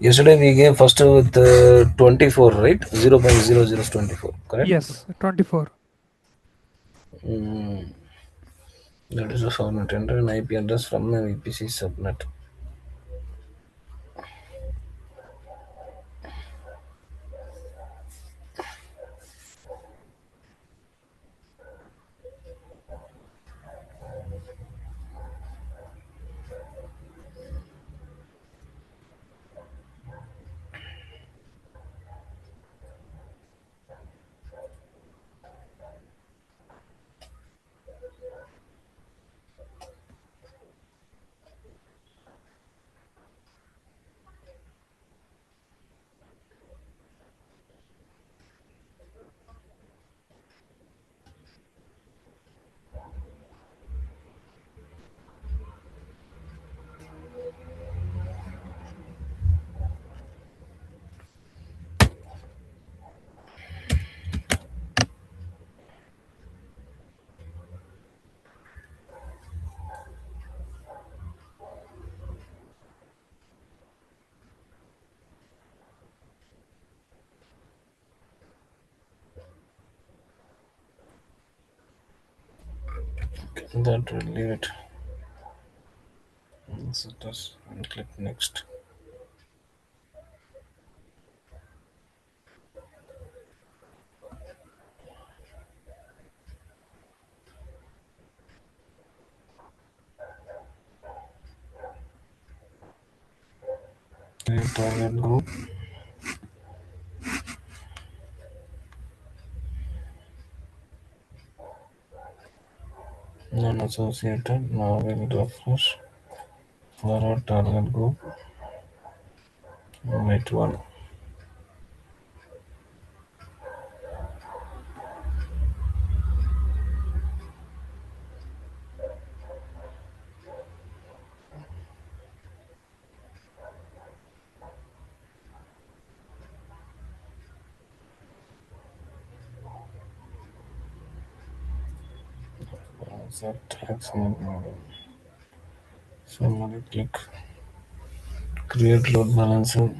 Yesterday we gave first with 24, right? 0.0024, correct? Yes, 24. Mm, that is a subnet. Enter an IP address from the VPC subnet. That will leave it. Set us and click next. Create target group. Non-associated. Now we'll refresh for our target group. Wait one. Set tags model. Somebody click create load balancer.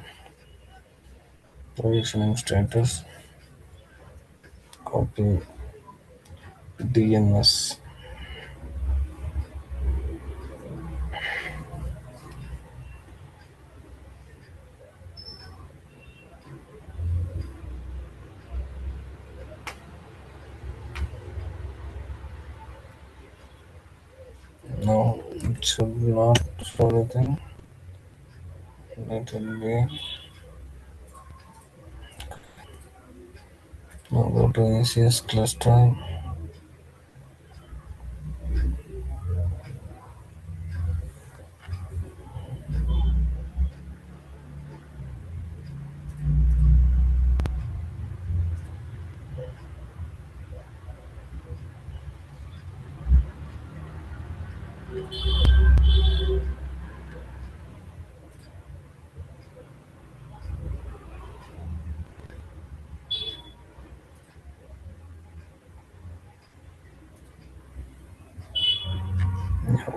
Provisioning status. Copy DNS. No, it should not show anything. That will be. Now go to ACS cluster.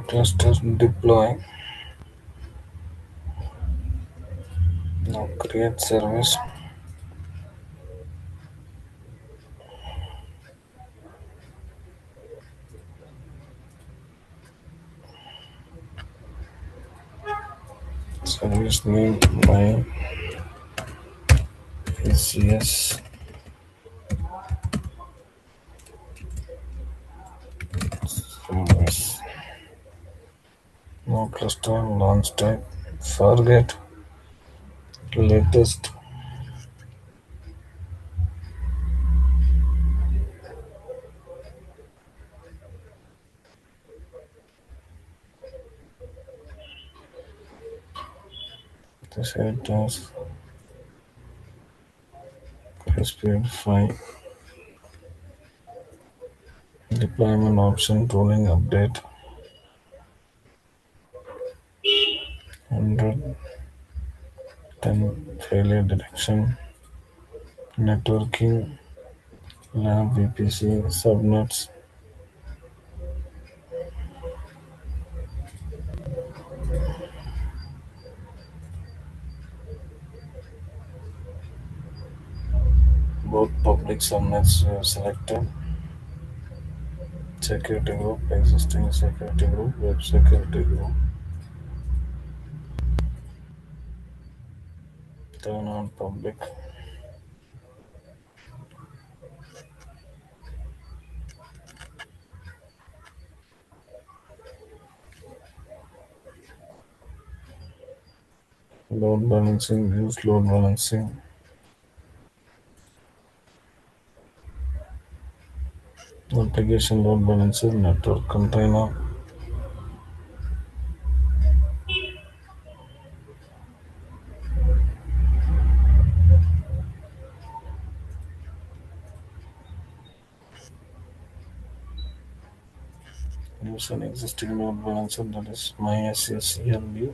Cluster deploy. Now create service. Service name by ACS service. No cluster launch type. Forget latest. This it as speed 5. Deployment option tooling update 100. Then failure detection. Networking. Lab VPC subnets. both public subnets were selected. Security group, existing security group, web security group. Turn on public. Load balancing, use load balancing. Application load balancer, network container. Use an existing load balancer, that is MySCLB.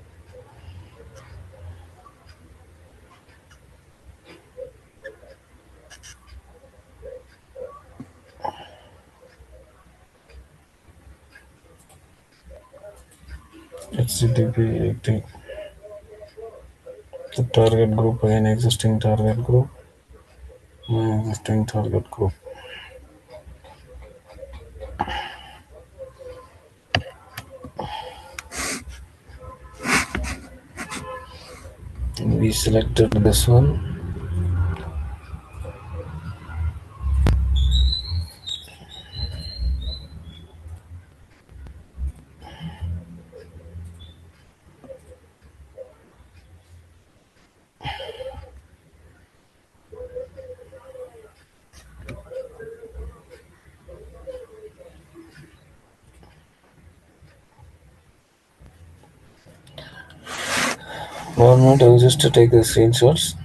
HTTP 80. The target group, again existing target group. My existing target group. We selected this one. One minute, I will just to take the screenshots.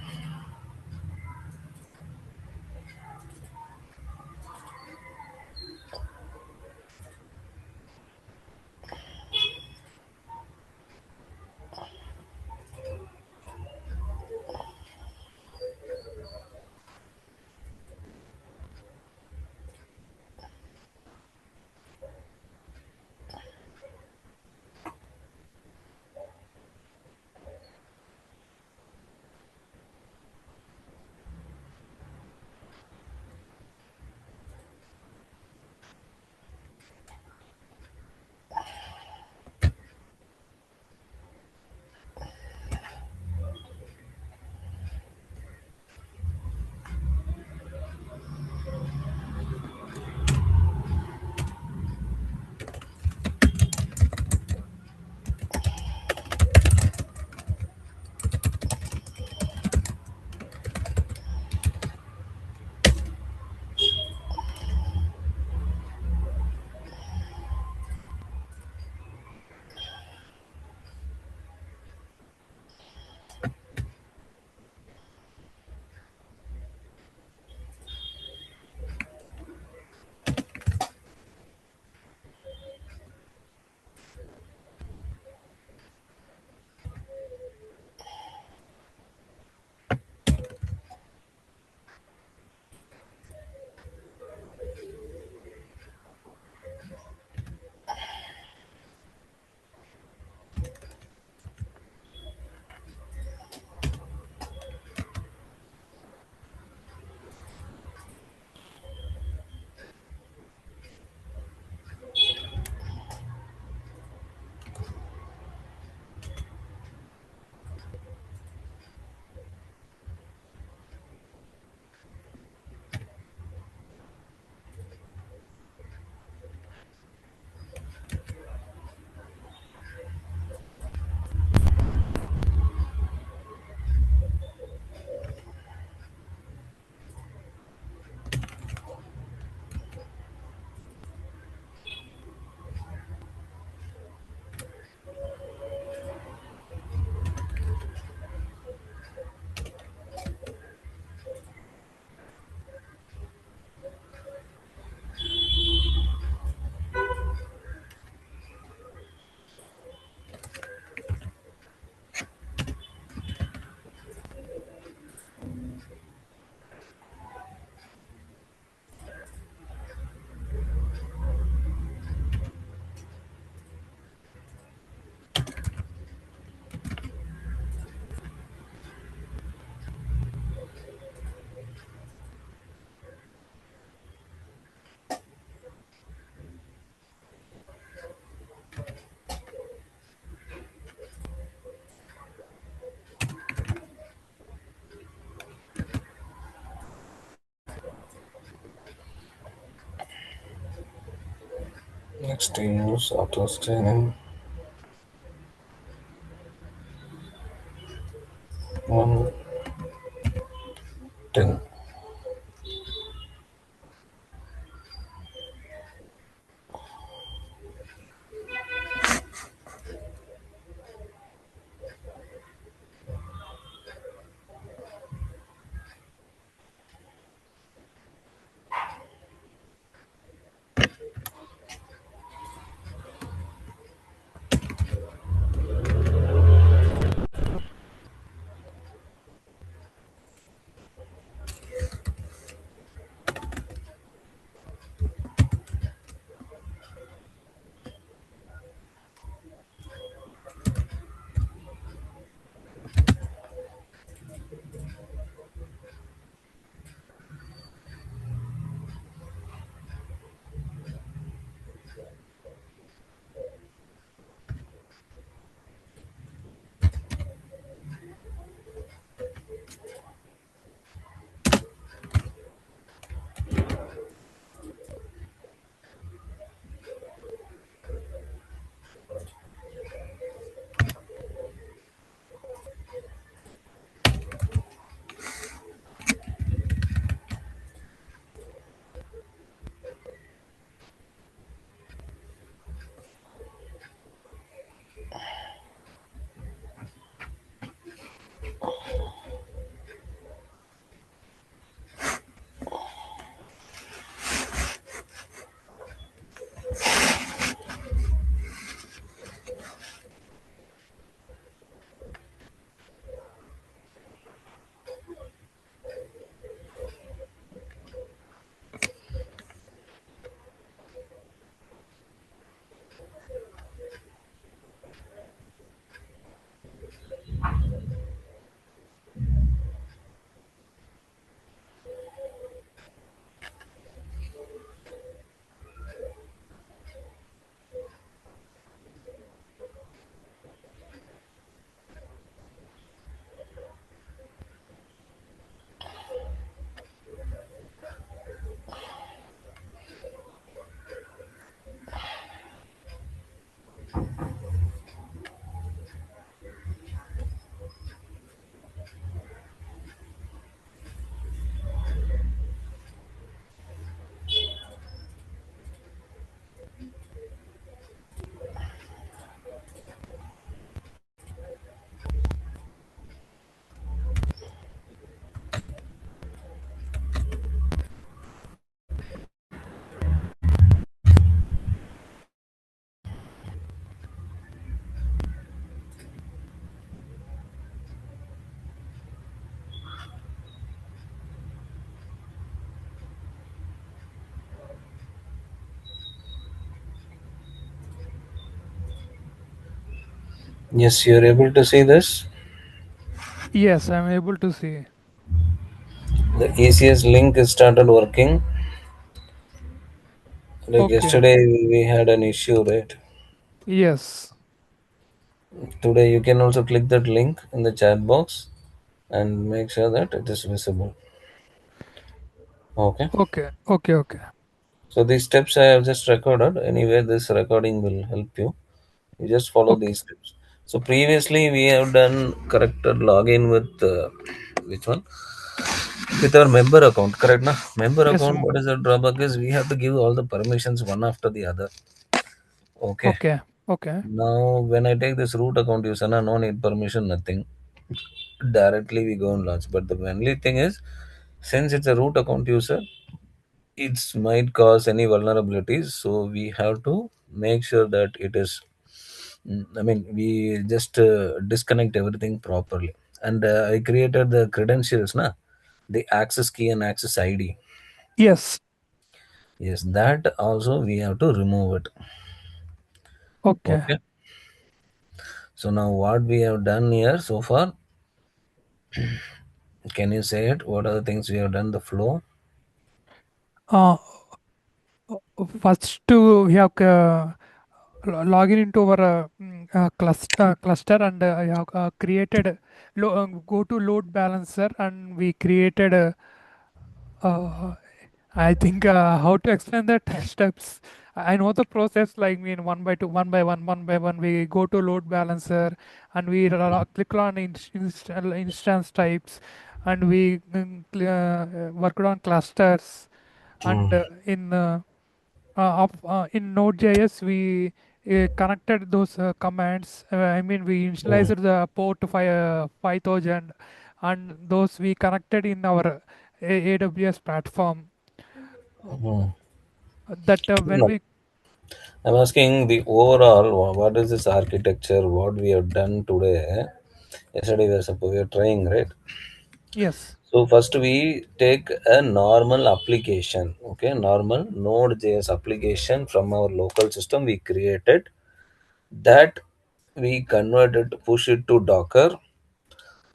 XTUs, auto scaling, 110. Yes, you're able to see this. Yes, I'm able to see. The ECS link is started working. Like Okay. yesterday, we had an issue, right? Yes. Today, you can also click that link in the chat box and make sure that it is visible. Okay. Okay. Okay. Okay. So these steps I have just recorded. Anyway, this recording will help you. You just follow Okay. these steps. So previously we have done corrected login with which one? With our member account, correct? Na? Member Yes. account. What is the drawback is we have to give all the permissions one after the other. Okay. Okay. Okay. Now when I take this root account user, na, no need permission, nothing. Directly we go and launch. But the only thing is, since it's a root account user, it might cause any vulnerabilities. So we have to make sure that it is. I mean, we just disconnect everything properly. And I created the credentials, na, the access key and access ID. Yes. Yes, that also we have to remove it. Okay. Okay. So now what we have done here so far, can you say it? What are the things we have done? The flow. Uh, First to we have log in into our cluster and I have created go to load balancer and we created I think how to explain that steps. I know the process, like mean one by two, one by one. We go to load balancer and we click on instance types, and we worked on clusters. And Mm. in Node.js, we connected those commands. I mean, we Mm. initialized the port 5000, and those we connected in our AWS platform. Mm. That when No, we I'm asking the overall, what is this architecture, what we have done today? Yesterday we were trying, right? yes, So first we take a normal application, okay, normal Node.js application from our local system we created, that we converted, push it to Docker.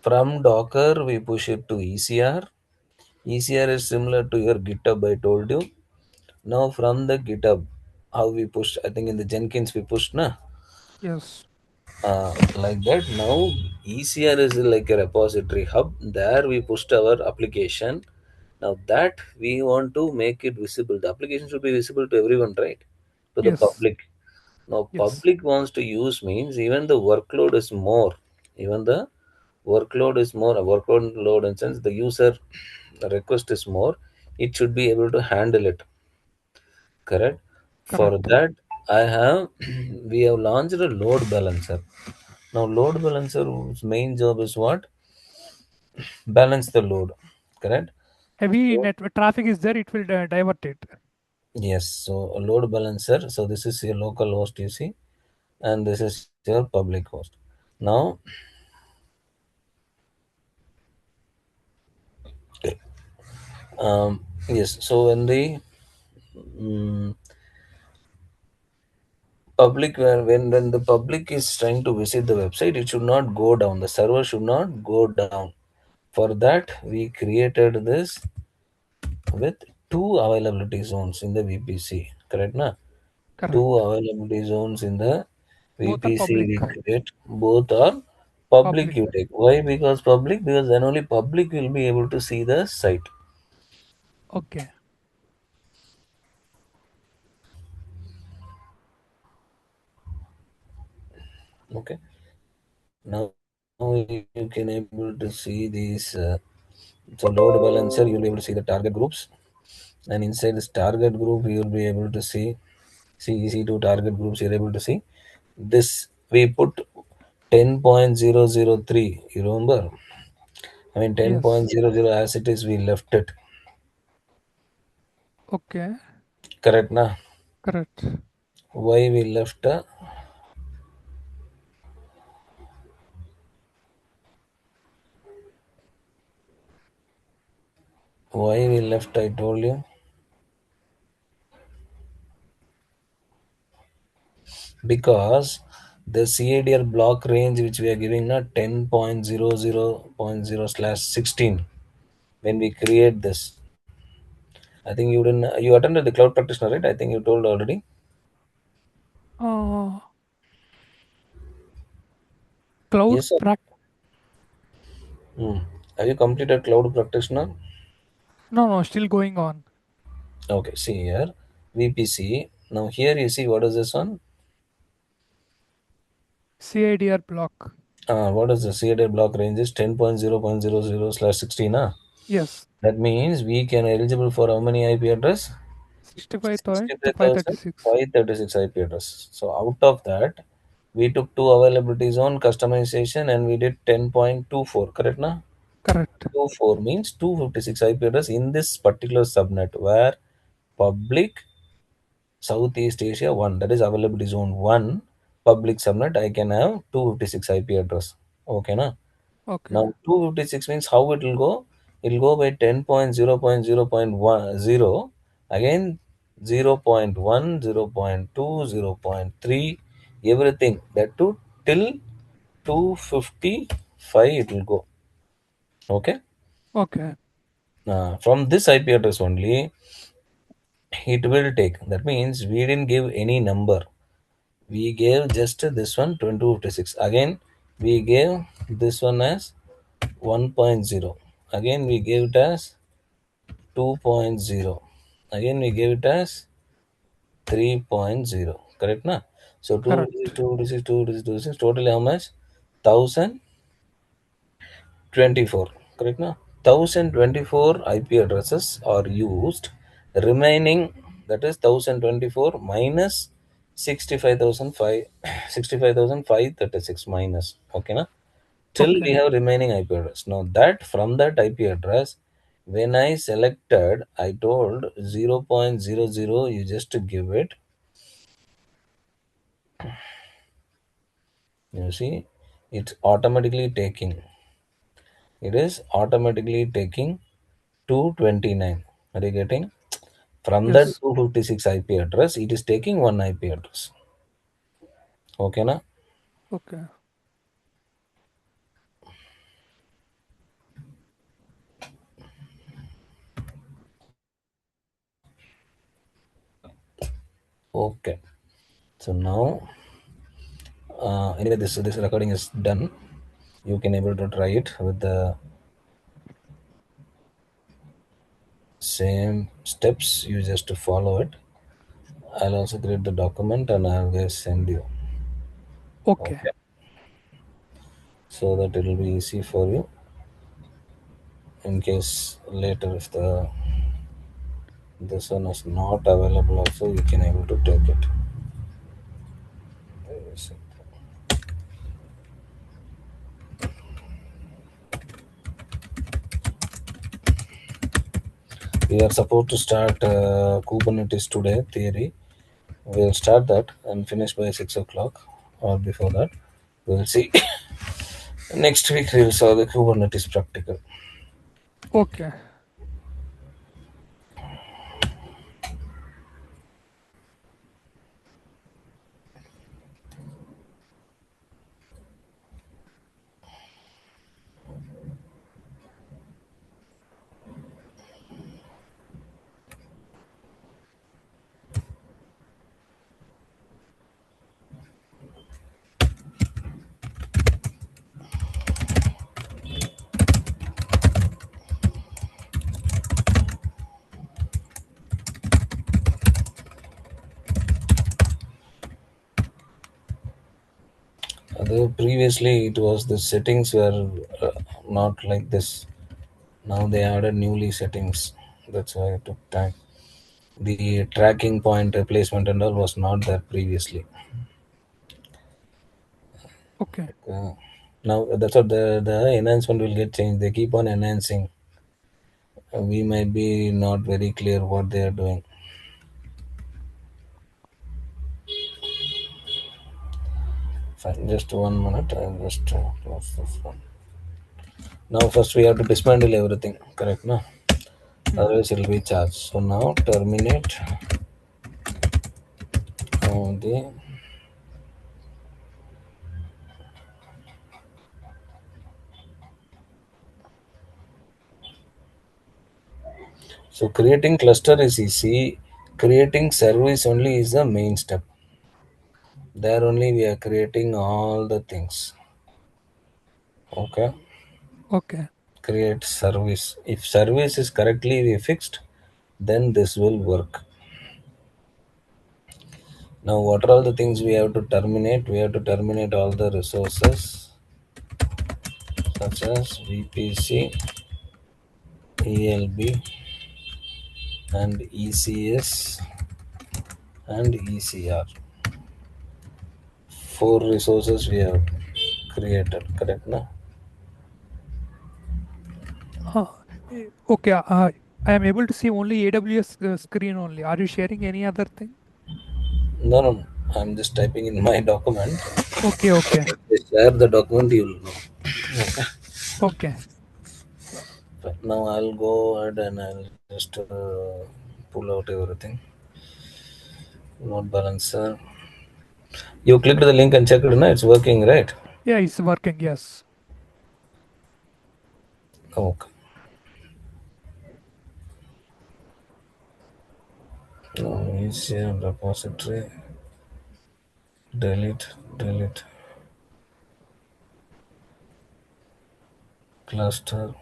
From Docker we push it to ECR. ECR is similar to your GitHub I told you. Now from the GitHub, how we push? I think in the Jenkins we pushed, na? yes, Like that. Now ECR is like a repository hub. There we pushed our application. Now that we want to make it visible. The application should be visible to everyone, right? To the yes, public. Now yes, public wants to use means even the workload is more. Even the workload is more. A workload load in sense the user request is more. It should be able to handle it. Correct. For correct. that, I have we have launched a load balancer. Now, load balancer's main job is what? Balance the load. Correct. Heavy So, network traffic is there, it will divert it. yes. So, a load balancer. So, this is your local host, you see, and this is your public host. Now, yes. So, when the mm public when the public is trying to visit the website, it should not go down. The server should not go down. For that, we created this with two availability zones in the VPC. Correct, na? Two Correct. availability zones in the Both are VPC public. we create. Both are public Public. you take. Why? Because public, because then only public will be able to see the site. Okay. Okay. Now you can able to see these. So load balancer, you'll be able to see the target groups, and inside this target group, you'll be able to see easy to target groups. You're able to see this. We put 10.003. You remember? I mean Yes. 10.00 as it is. We left it. Okay. Correct, na? Correct. Why we left? Why we left? I told you because the CADR block range which we are giving na 10.00.0/16 when we create this. I think you didn't. You attended the cloud practitioner, right? I think you told already. Uh, cloud Yes, sir. prac. Hmm. Have you completed cloud practitioner? No, no, still going on. Okay. See here, VPC. Now here you see what is this one? CIDR block. What is the CADR block range is 10.0.00/16. Yes. That means we can eligible for how many IP address? 65,536. 65,536 IP address. So out of that, we took two availability zone customization and we did 10.24. Correct, na? Correct. 24 means 256 IP address in this particular subnet where public Southeast Asia 1, that is availability zone 1, public subnet. I can have 256 IP address. Okay, na? Okay. Now 256 means how it will go? It will go by 10.0.0.10 again 0.1, 0.2, 0.3, everything that to till 255 it will go. Okay. Okay. From this IP address only it will take. That means we didn't give any number. We gave just this one 2256. Again we gave this one as 1.0. Again we gave it as 2.0. Again we gave it as 3.0. Correct, na? So 2, this is Correct. 2, this is 2, this is 2, this is totally how much? 1024. Correct, na? 1024 IP addresses are used. Remaining, that is 1024 minus 65,005, 65,536 minus. Okay, na? Till we Okay. have remaining IP address. Now that from that IP address, when I selected, I told 0.00, you just give it. You see, it's automatically taking. It is automatically taking 229. Are you getting? From that Yes. 256 IP address, it is taking one IP address. Okay, na? Okay. Okay. So now, anyway, this recording is done. You can able to try it with the same steps. You just follow it. I'll also create the document and I'll just send you. Okay. Okay. So that it will be easy for you in case later if the this one is not available also you can able to take it. Yes. We are supposed to start Kubernetes today theory. We'll start that and finish by 6 o'clock or before that. We'll see. Next week we'll saw the Kubernetes practical. Okay. Previously it was the settings were not like this. Now they added newly settings. That's why it took time. The tracking point replacement and all was not there previously. Okay. Now that's what the enhancement will get changed. They keep on enhancing. We might be not very clear what they are doing. Fine, just 1 minute. I'll just close this one. Now first we have to dismantle everything. Correct, no? Hmm. Otherwise it will be charged. So now terminate the. So creating cluster is easy. Creating service only is the main step. There only we are creating all the things. Okay. Okay. Create service. If service is correctly fixed, then this will work. Now, what are all the things we have to terminate? We have to terminate all the resources such as VPC, ELB, and ECS and ECR. Four resources we have created, correct? No? Uh, okay. I am able to see only AWS screen only. Are you sharing any other thing? No, no, no. I'm just typing in my document. Okay. Okay. Just share the document, you will know. Okay. Okay. But now I'll go ahead and I'll just pull out everything. Load balancer. You clicked the link and checked it, no? It's working, right? Yeah, it's working. Yes. Okay. Now easier repository. Delete, delete. Cluster,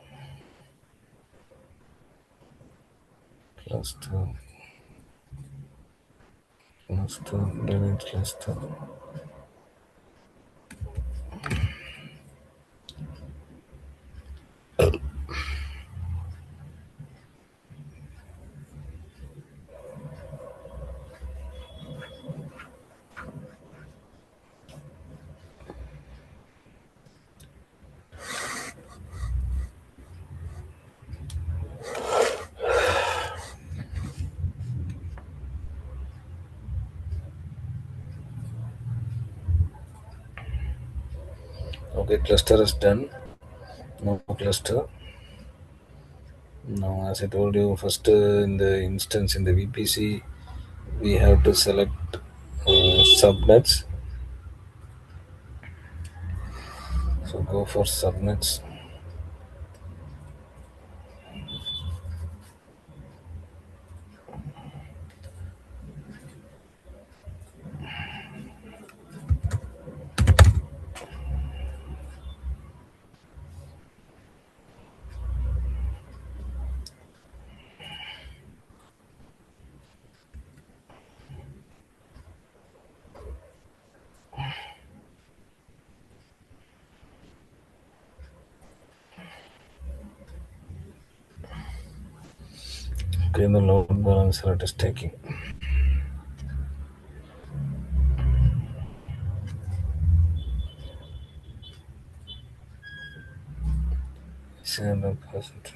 cluster. Cluster, Linux cluster. Okay, cluster is done. No cluster. Now, as I told you, first in the instance in the VPC, we have to select subnets. So go for subnets. Okay, the load balancer it is taking. Single percent.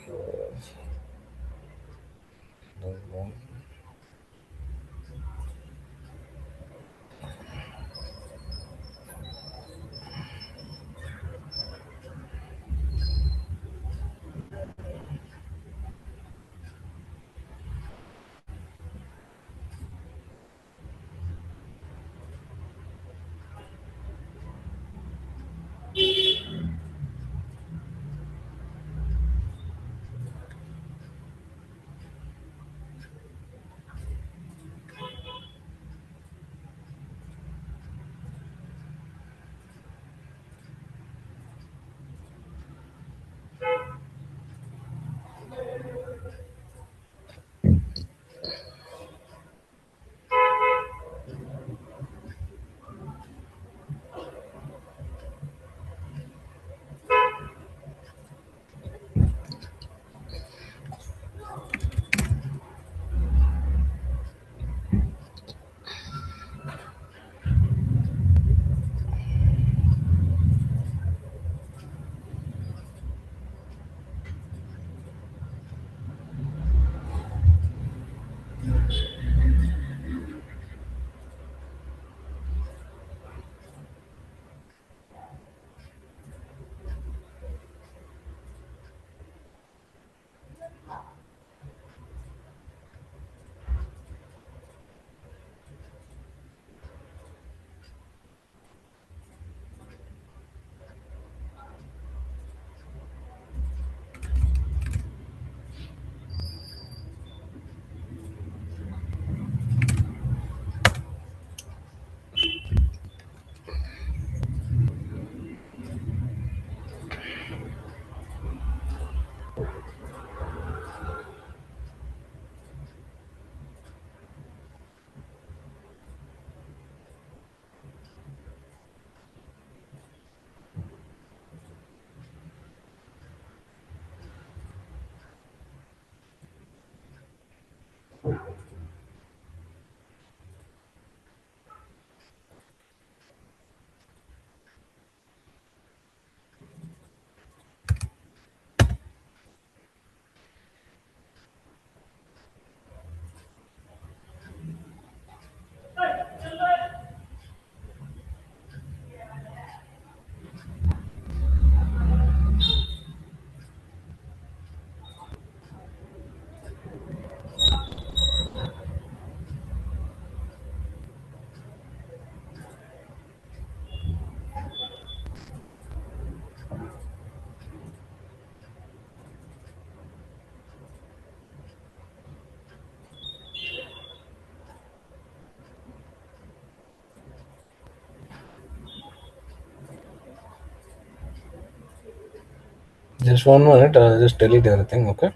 Just 1 minute, I'll just delete everything, okay?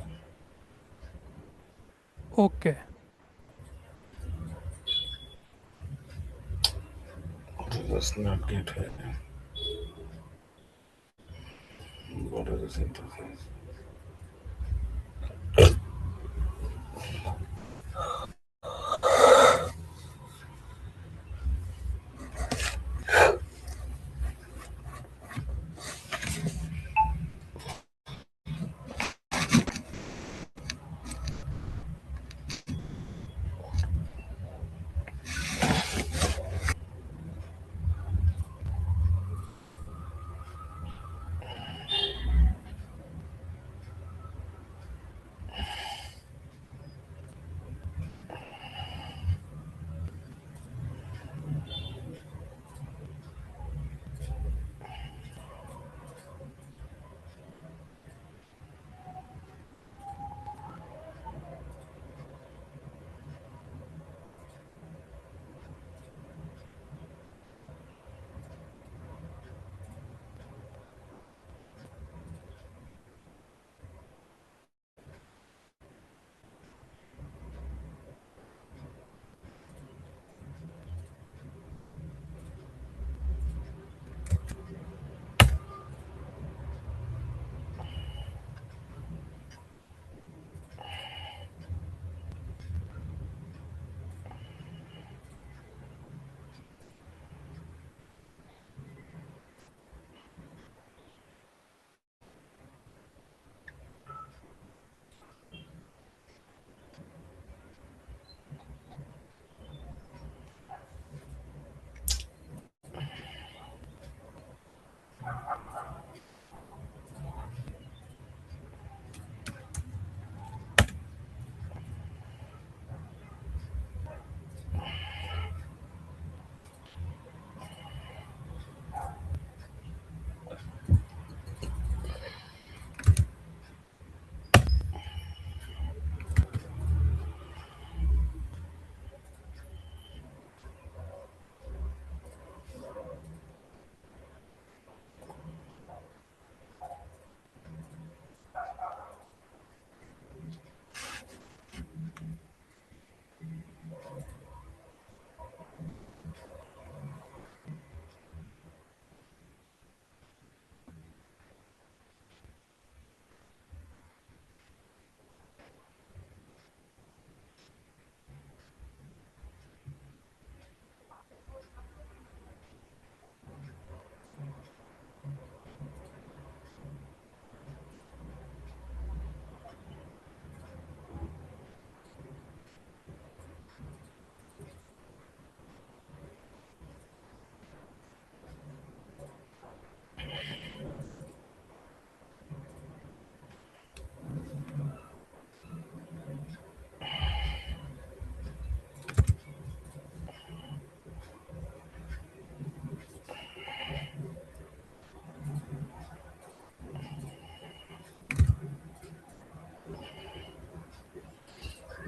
Okay. That's not gateway. What is this interface?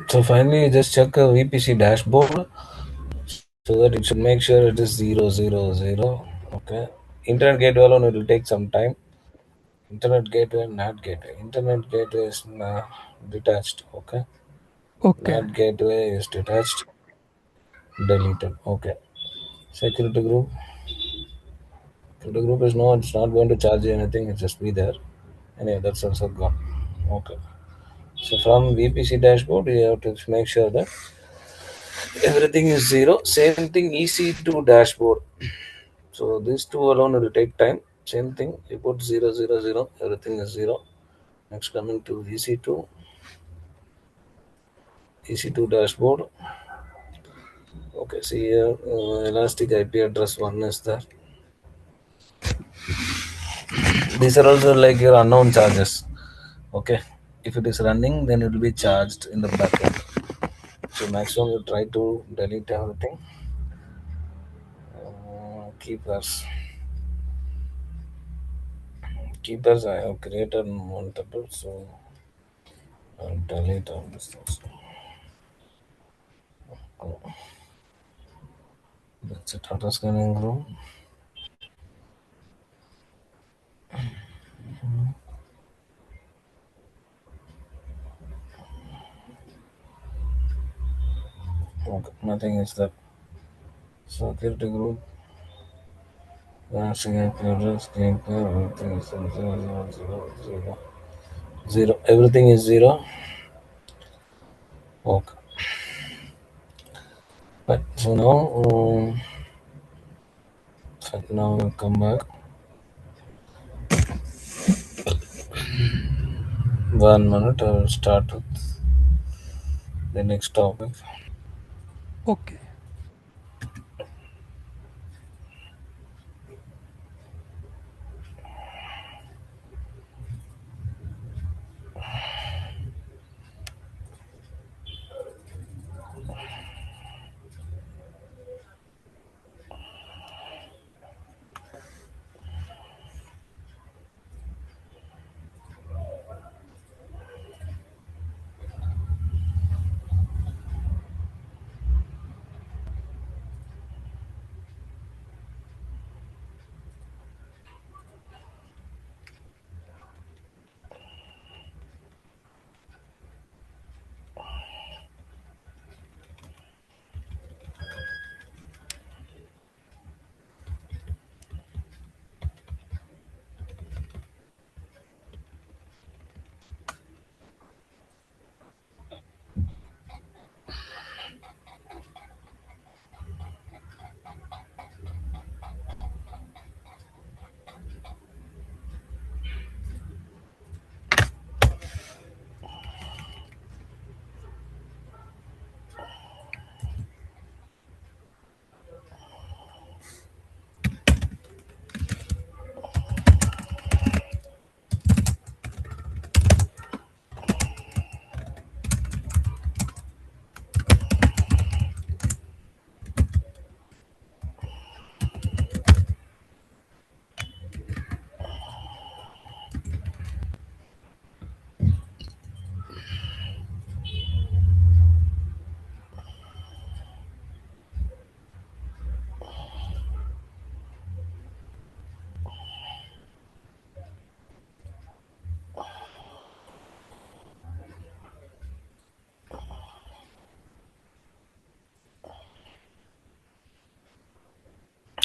So finally, just check a VPC dashboard so that it should make sure it is 000. Okay. Internet gateway alone, it will take some time. Internet gateway and NAT gateway. Internet gateway is detached. Okay. Okay. NAT gateway is detached, deleted. Okay. Security group. Security group is no, it's not going to charge you anything. It just be there. Anyway, that's also gone. Okay. So from VPC dashboard, you have to make sure that everything is zero. Same thing EC2 dashboard. So these two alone will take time. Same thing. You put 000. Everything is zero. Next coming to EC2. EC2 dashboard. Okay. See here, elastic IP address one is there. These are also like your unknown charges. Okay. If it is running, then it will be charged in the backend. So maximum you try to delete everything. Keepers. Keepers I have created multiple, so I'll delete all this things. Oh, that's a data scanning room. Okay, nothing is that. Security group. Zero. Everything is zero. Okay. Right. So now we'll come back. 1 minute. I will start with the next topic. Okay.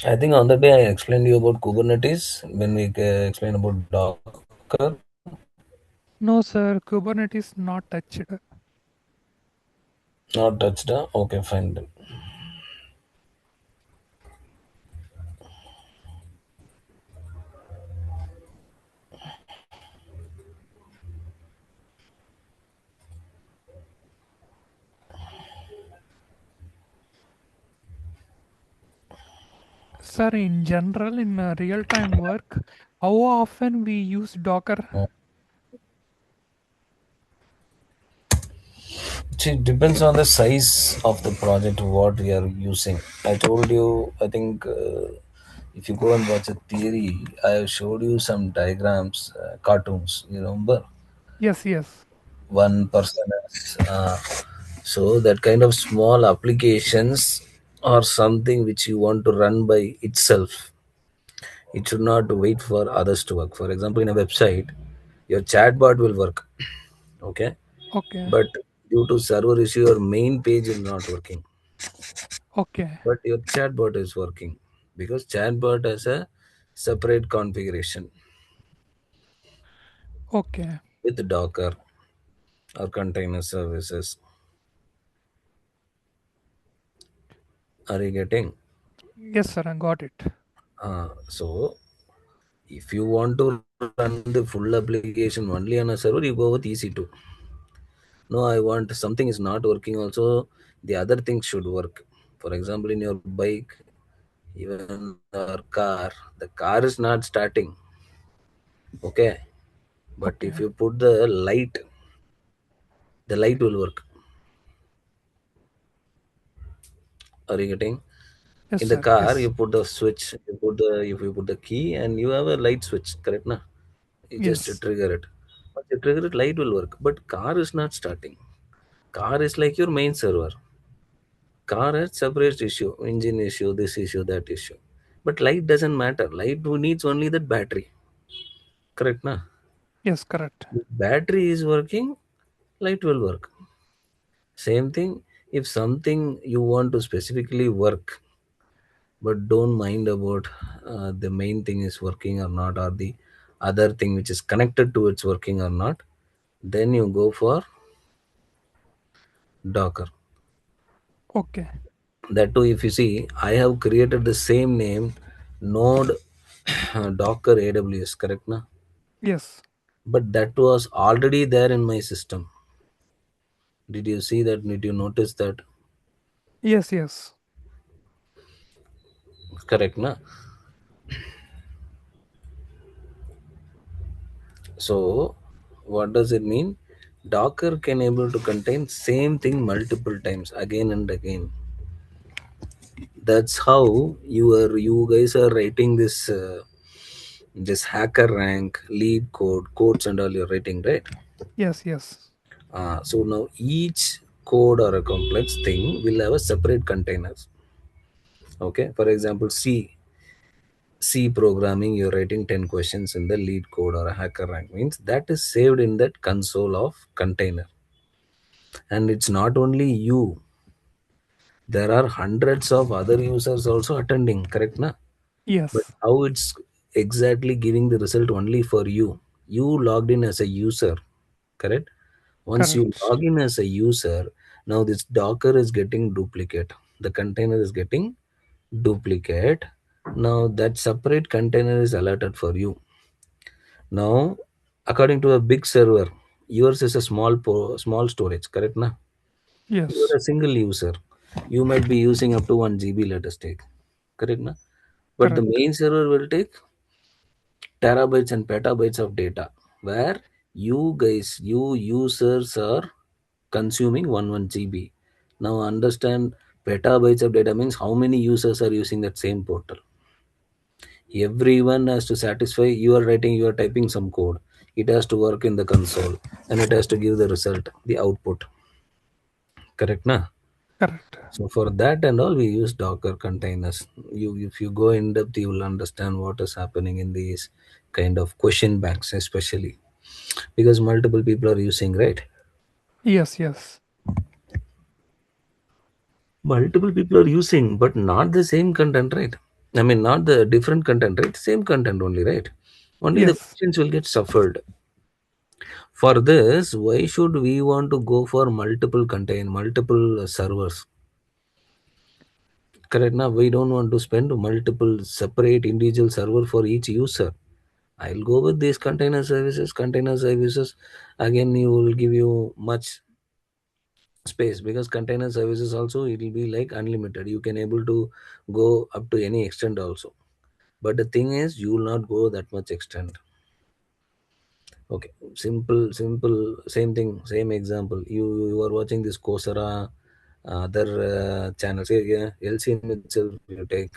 I think on the day I explained you about Kubernetes when we explained about Docker. No, sir. Kubernetes not touched. Not touched. Okay, fine then. Sir, in general, in real-time work, how often we use Docker? See, it depends on the size of the project, what we are using. I told you, I think if you go and watch a theory, I have showed you some diagrams, cartoons, you remember? Yes, yes. One person has, so that kind of small applications or something which you want to run by itself. It should not wait for others to work. For example, in a website, your chatbot will work, okay? Okay. But due to server issue, your main page is not working. Okay. But your chatbot is working because chatbot has a separate configuration Okay. with Docker or container services. Are you getting? Yes, sir. I got it. So if you want to run the full application only on a server, you go with EC2. No, I want something is not working. Also, the other things should work. For example, in your bike, even our car, the car is not starting. Okay, but if Okay. you put the light will work. Are you getting? Yes, In the sir. car, Yes. you put the switch, if you put the key, and you have a light switch, correct? Na? You just Yes. trigger it. Once you trigger it, light will work. But car is not starting. Car is like your main server. Car has separate issue, engine issue, this issue, that issue. But light doesn't matter. Light needs only that battery. Correct, na? Yes, correct. If battery is working, light will work. Same thing, if something you want to specifically work, but don't mind about the main thing is working or not, or the other thing which is connected to it's working or not. Then you go for Docker. Okay. That too, if you see, I have created the same name, Node Docker AWS, correct na? Yes. But that was already there in my system. Did you see that? Did you notice that? Yes. Yes. Correct na? So what does it mean? Docker can able to contain same thing multiple times again and again. That's how you guys are writing this hacker rank lead codes and all you're writing, right? Yes. Yes. So now each code or a complex thing will have a separate containers. Okay, for example, C programming, you're writing 10 questions in the lead code or a hacker rank means that is saved in that console of container. And it's not only you, there are hundreds of other users also attending, correct na? But Yes. how it's exactly giving the result only for you? You logged in as a user, correct? Once you Correct. log in as a user, now this Docker is getting duplicate, the container is getting duplicate. Now that separate container is alerted for you. Now according to a big server, yours is a small storage, correct na? You're Yes. a single user. You might be using up to 1 GB, let us take. Correct? Na? But the Correct. main server will take terabytes and petabytes of data where you users are consuming 1 GB. Now understand petabytes of data means how many users are using that same portal. Everyone has to satisfy. You are writing, you are typing some code. It has to work in the console and it has to give the result, the output. Correct? Na? Correct. So for that and all, we use Docker containers. If you go in depth, you will understand what is happening in these kind of question banks, especially because multiple people are using, right? Yes. Yes. Multiple people are using, but not the same content, right? I mean, not the different content, right? Same content only, right? Only the Yes. questions will get suffered. For this, why should we want to go for multiple servers? Correct now, we don't want to spend multiple separate individual server for each user. I'll go with these container services. Container services, again, you will give you much space because container services also it will be like unlimited. You can able to go up to any extent also. But the thing is, you will not go that much extent. Okay, simple, same thing, same example. You are watching this Coursera, other channels. Yeah, LCM itself you take.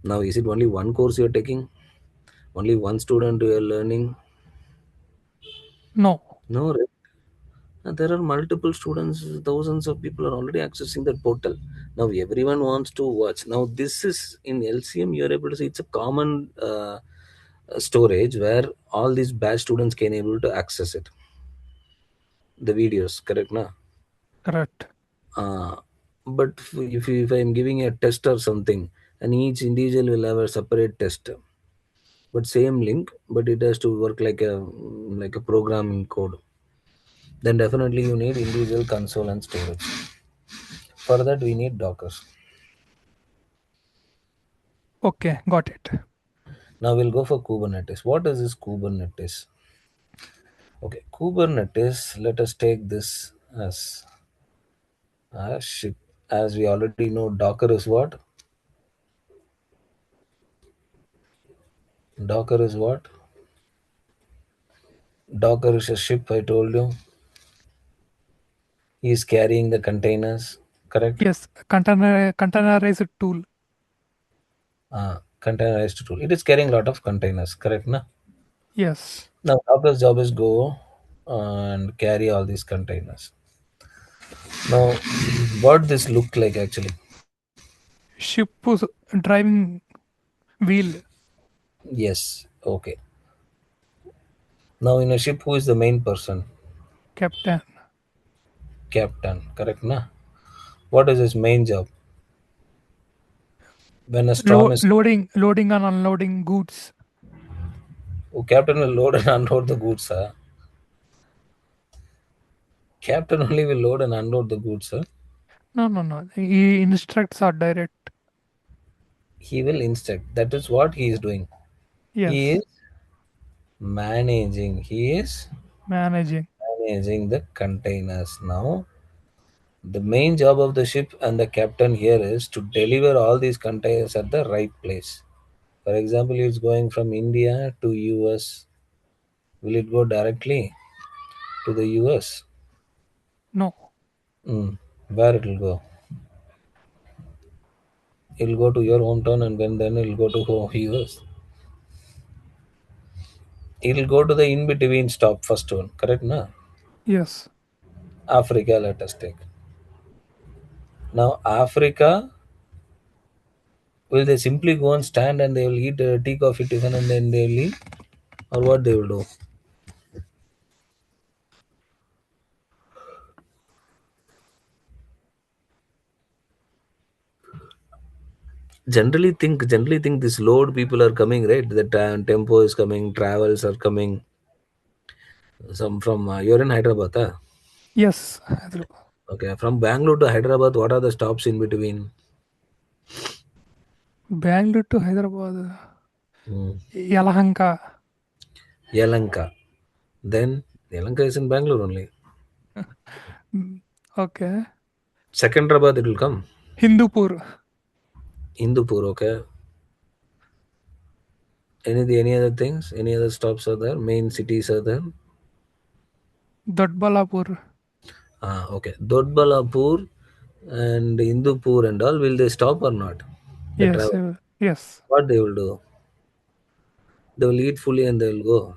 Now, is it only one course you're taking? Only one student you are learning? No. No, right? There are multiple students, thousands of people are already accessing that portal. Now, everyone wants to watch. Now, this is in LCM, you're able to see it's a common storage where all these batch students can able to access it. The videos, correct? Na? Correct. Uh, but if I'm giving a test or something, and each individual will have a separate test, but same link, but it has to work like a programming code. Then definitely you need individual console and storage. For that we need Dockers. Okay. Got it. Now we'll go for Kubernetes. What is this Kubernetes? Okay, Kubernetes. Let us take this as a ship. As we already know, Docker is what? Docker is what? Docker is a ship. I told you. He is carrying the containers. Correct. Yes. Containerized tool. Containerized tool. It is carrying a lot of containers. Correct, na? Yes. Now Docker's job is go and carry all these containers. Now, what this look like actually? Ship was driving wheel. Yes. Okay. Now in a ship, who is the main person? Captain. Captain. Correct, na? What is his main job? When a storm is, Loading and unloading goods. oh, captain will load and unload the goods, sir. Captain only will load and unload the goods, sir. No, no, no. He instructs are direct. He will instruct. That is what he is doing. He Yes. is managing. He is Managing. managing the containers. Now, the main job of the ship and the captain here is to deliver all these containers at the right place. For example, it's going from India to US. Will it go directly to the US? No. Where it will go? It'll go to your hometown and then it'll go to US. It'll go to the in between stop first one, correct? Na? Yes. Africa, let us take. Now, Africa, will they simply go and stand and they will eat tea, coffee, tiffin and then they will leave? Or what they will do? Generally think this load people are coming, right? The tempo is coming, travels are coming. Some from, you're in Hyderabad, huh? Yes. Hyderabad. Okay, from Bangalore to Hyderabad, what are the stops in between? Bangalore to Hyderabad. Hmm. Yalahanka. Yelanka. Then Yelanka is in Bangalore only. Okay. Secunderabad it will come. Hindupur. Hindupur, okay. Any other things? Any other stops are there? Main cities are there? Dodbalapur. Okay. Dodbalapur and Hindupur and all, will they stop or not? The Yes. travel. Yes. What they will do? They will eat fully and they will go.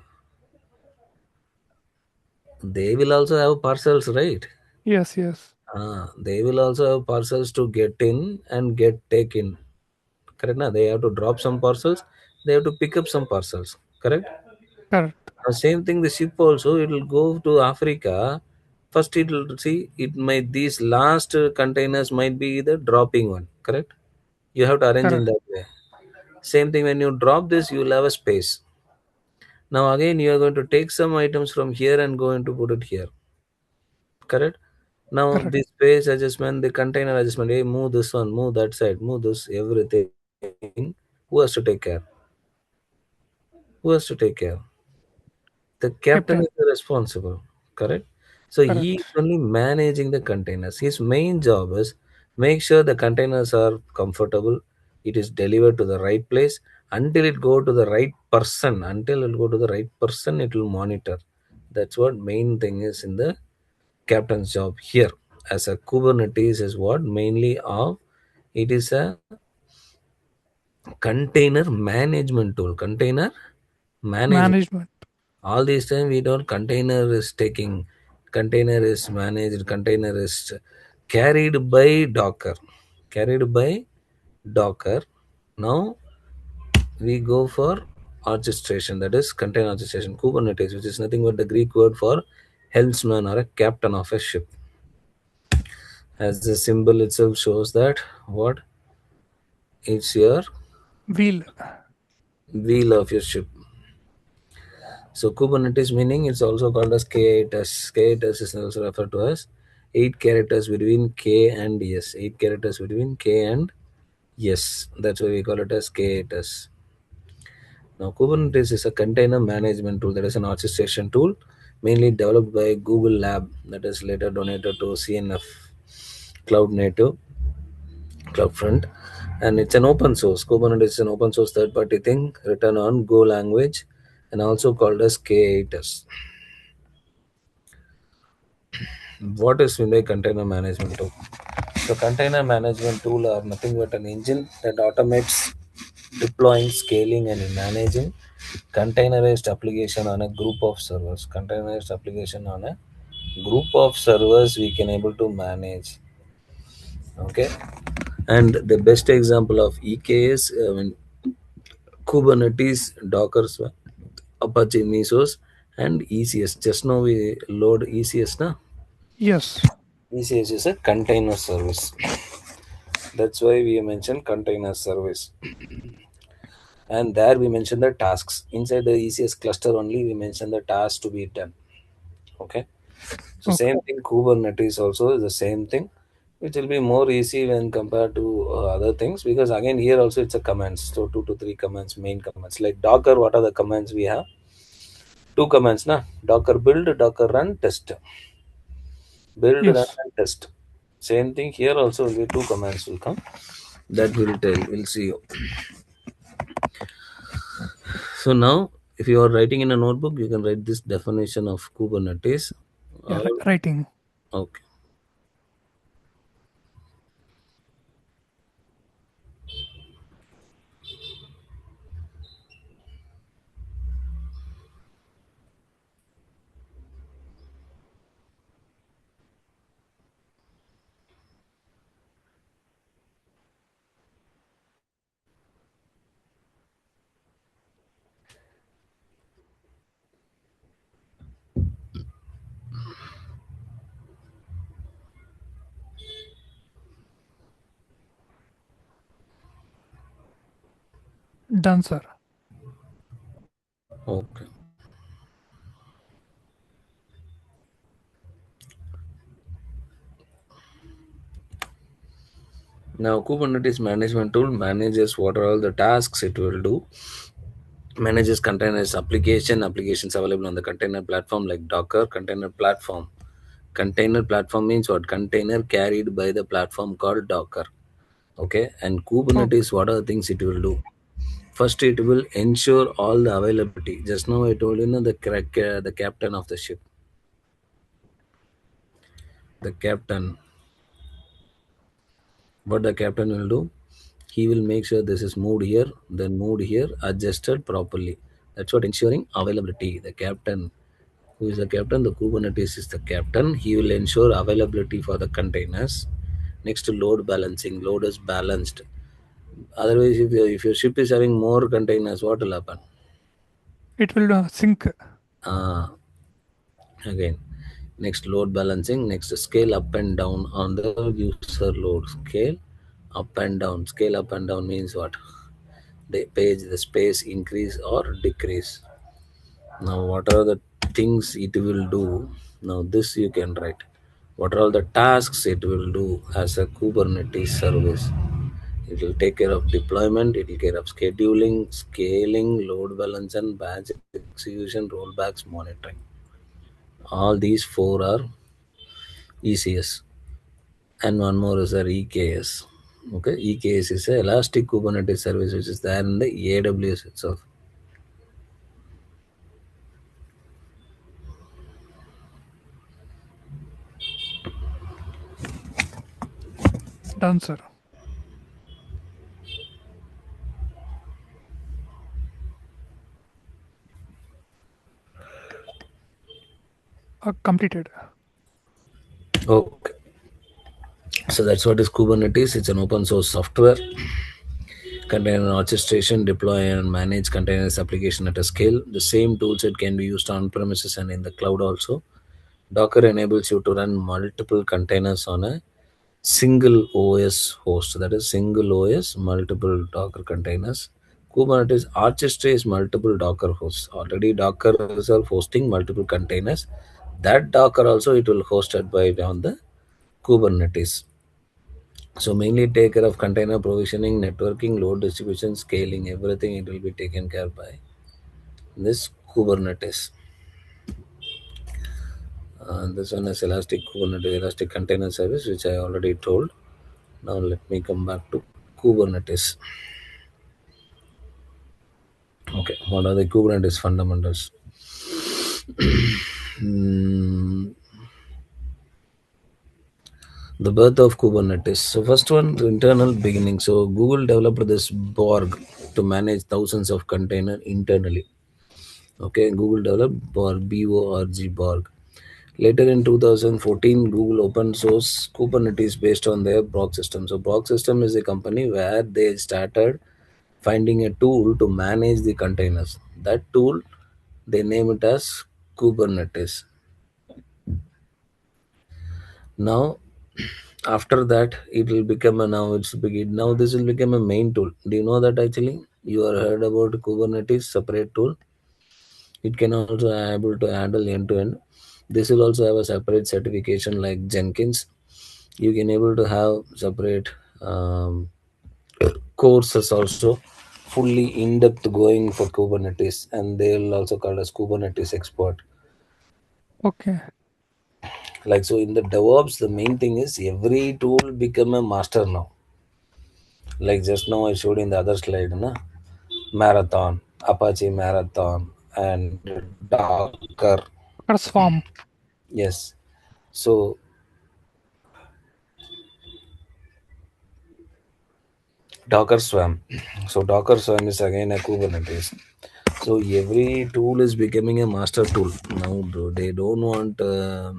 They will also have parcels, right? Yes. Yes. They will also have parcels to get in and get taken. Correct? Na? They have to drop some parcels. They have to pick up some parcels. Correct? Correct. Same thing, the ship also, it will go to Africa. First, it will see, it might, these last containers might be the dropping one. Correct? You have to arrange in Correct. that way. Same thing, when you drop this, you will have a space. Now, again, you are going to take some items from here and going to put it here. Correct? Now, Correct. the space adjustment, the container adjustment, hey, move this one, move that side, move this, everything. Who has to take care? Who has to take care? The captain Captain. is the responsible, correct? So he is Correct. only managing the containers. His main job is make sure the containers are comfortable, it is delivered to the right place, until it go to the right person. Until it go to the right person, it will monitor. That's what main thing is in the captain's job here. As a Kubernetes is what mainly of, it is a container management tool. Container management. Management. All these time we don't, container is taking, container is managed, container is carried by Docker, carried by Docker. Now we go for orchestration, that is container orchestration, Kubernetes, which is nothing but the Greek word for helmsman or a captain of a ship. As the symbol itself shows that what, it's your Wheel. wheel of your ship. So Kubernetes meaning, it's also called as K8s. K8s is also referred to as 8 characters between K and S. 8 characters between K and S. That's why we call it as K8s. Now Kubernetes is a container management tool, that is an orchestration tool mainly developed by Google Lab, that is later donated to CNF Cloud Native CloudFront, and it's an open source. Kubernetes is an open source third party thing written on Go language and also called as K8s. What is Windows Container Management Tool? The container management tool are nothing but an engine that automates deploying, scaling, and managing containerized application on a group of servers. Containerized application on a group of servers we can able to manage. Okay, and the best example of EK is Kubernetes, Docker, Apache Mesos, and ECS. Just now we load ECS, na? Yes. ECS is a container service. That's why we mentioned container service. And there we mentioned the tasks. Inside the ECS cluster only, we mentioned the tasks to be done. Okay. So Okay. same thing, Kubernetes also is the same thing, which will be more easy when compared to other things, because again here also it's a commands. So 2 to 3 commands, main commands. Like Docker, what are the commands we have? Two commands, na? Docker build, Docker run, test. Build, run, Yes. and test. Same thing here also will be two commands will come. That will tell. We'll see. So now, if you are writing in a notebook, you can write this definition of Kubernetes. Yeah. Or Writing. okay, Done, sir. okay. Now, Kubernetes management tool manages what are all the tasks it will do. Manages containers applications available on the container platform like Docker container platform. Container platform means what? Container carried by the platform called Docker. Okay, and Okay. Kubernetes, what are the things it will do? First, it will ensure all the availability. Just now I told you, the captain of the ship, the captain. What the captain will do? He will make sure this is moved here, then moved here, adjusted properly. That's what ensuring availability. The captain, who is the captain? The Kubernetes is the captain. He will ensure availability for the containers. Next to load balancing, load is balanced. Otherwise, if your ship is having more containers, what will happen? It will sync. Uh, Again, next load balancing, next scale up and down on the user load. Scale up and down. Scale up and down means what? The page, the space increase or decrease. Now what are the things it will do? Now this you can write. What are all the tasks it will do as a Kubernetes service? It will take care of deployment, it will take care of scheduling, scaling, load balance, and batch execution, rollbacks, monitoring. All these four are ECS. And one more is our EKS. Okay, EKS is a Elastic Kubernetes service which is there in the AWS itself. Done, sir. Completed. Okay, so that's what is Kubernetes. It's an open source software. Container orchestration, deploy and manage containers application at a scale. The same toolset can be used on premises and in the cloud also. Docker enables you to run multiple containers on a single OS host. That is single OS, multiple Docker containers. Kubernetes orchestrates multiple Docker hosts. Already Docker is hosting multiple containers. That Docker also it will hosted by on the Kubernetes. So mainly take care of container provisioning, networking, load distribution, scaling, everything it will be taken care by this Kubernetes. This one is Elastic Kubernetes, Elastic Container Service, which I already told. Now let me come back to Kubernetes. Okay, what are the Kubernetes fundamentals? Hmm, the birth of Kubernetes. So first one, the internal beginning. So Google developed this Borg to manage thousands of container internally. Okay, Google developed Borg, B-O-R-G, Borg. Later in 2014, Google open source Kubernetes based on their Borg system. So Borg system is a company where they started finding a tool to manage the containers. That tool, they name it as Kubernetes. Now, After that it will become a, now this will become a main tool. Do you know that actually you are heard about Kubernetes separate tool? It can also able to handle end to end. This will also have a separate certification like Jenkins. You can able to have separate courses also, fully in depth going for Kubernetes, and they will also call as Kubernetes expert. Okay. Like, so in the DevOps, the main thing is every tool become a master now. Like just now I showed in the other slide, na? Marathon, Apache Marathon, and Docker. Docker Swarm. Yes. So Docker Swarm. So Docker Swarm is again a Kubernetes. So every tool is becoming a master tool now. They don't want to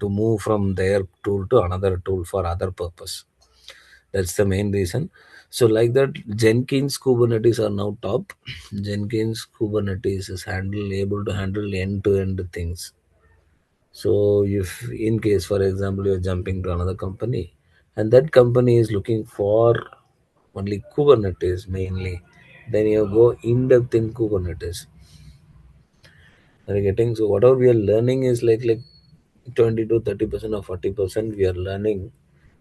move from their tool to another tool for other purpose. That's the main reason. So like that, Jenkins Kubernetes are now top. Jenkins Kubernetes is able to handle end to end things. So if in case, for example, you're jumping to another company, and that company is looking for only Kubernetes mainly, then you go in depth in Kubernetes. Are you getting? So whatever we are learning is like 20 to 30% or 40% we are learning.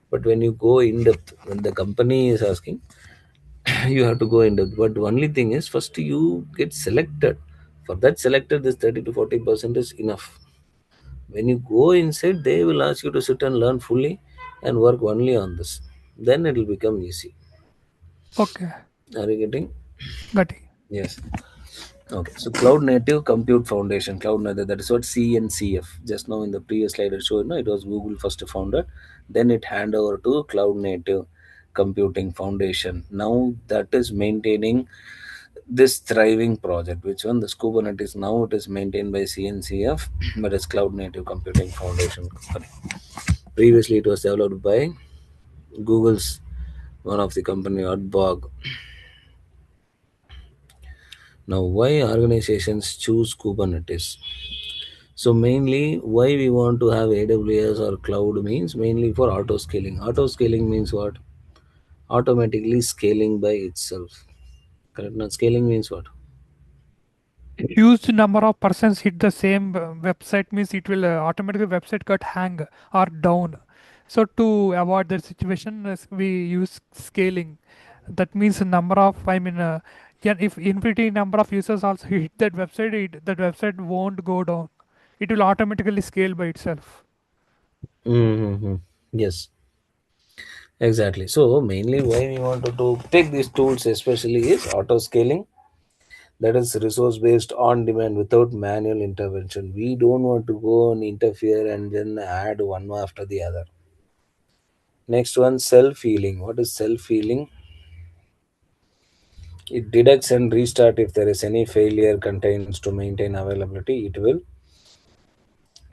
But when you go in depth, when the company is asking, you have to go in depth. But the only thing is, first you get selected. For that selected, this 30 to 40% is enough. When you go inside, they will ask you to sit and learn fully and work only on this. Then it will become easy. Okay. Are you getting? Got it. Yes. Okay. So Cloud Native Compute Foundation, Cloud Native, that is what CNCF. Just now in the previous slide I showed, no, it was Google first founded. Then it hand over to Cloud Native Computing Foundation. Now that is maintaining this thriving project. Which one? This Kubernetes. Now it is maintained by CNCF, but it's Cloud Native Computing Foundation company. Previously it was developed by Google's one of the company Adbog. Now why organizations choose Kubernetes? So mainly why we want to have AWS or cloud means mainly for auto scaling. Auto scaling means what? Automatically scaling by itself. Correct? Not scaling means what? Huge number of persons hit the same website means it will automatically website got hang or down. So to avoid that situation, we use scaling. That means number of, yeah, if infinity number of users also hit that website, that website won't go down. It will automatically scale by itself. Mm-hmm. Yes, exactly. So mainly why we wanted to take these tools especially is auto scaling, that is resource based on demand without manual intervention. We don't want to go and interfere and then add one after the other. Next one, self healing. What is self healing? It detects and restart if there is any failure contains to maintain availability. It will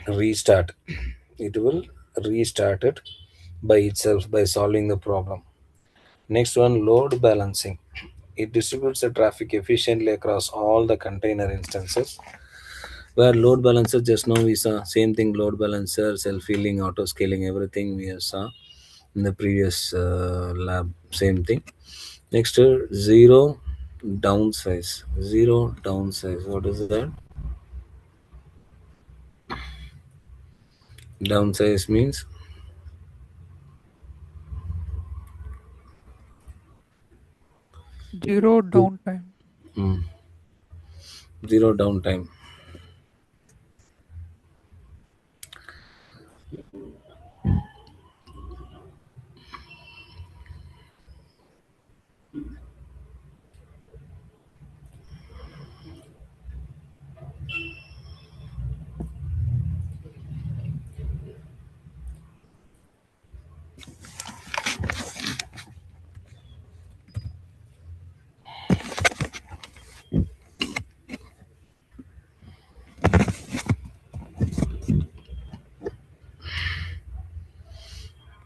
restart. It will restart it by itself by solving the problem. Next one, load balancing. It distributes the traffic efficiently across all the container instances. Where load balancer, just now we saw same thing, load balancer, self healing, auto scaling, everything we saw in the previous lab, same thing. Next, zero downsize. Zero downsize. What is that? Downsize means Zero downtime. mm, zero downtime.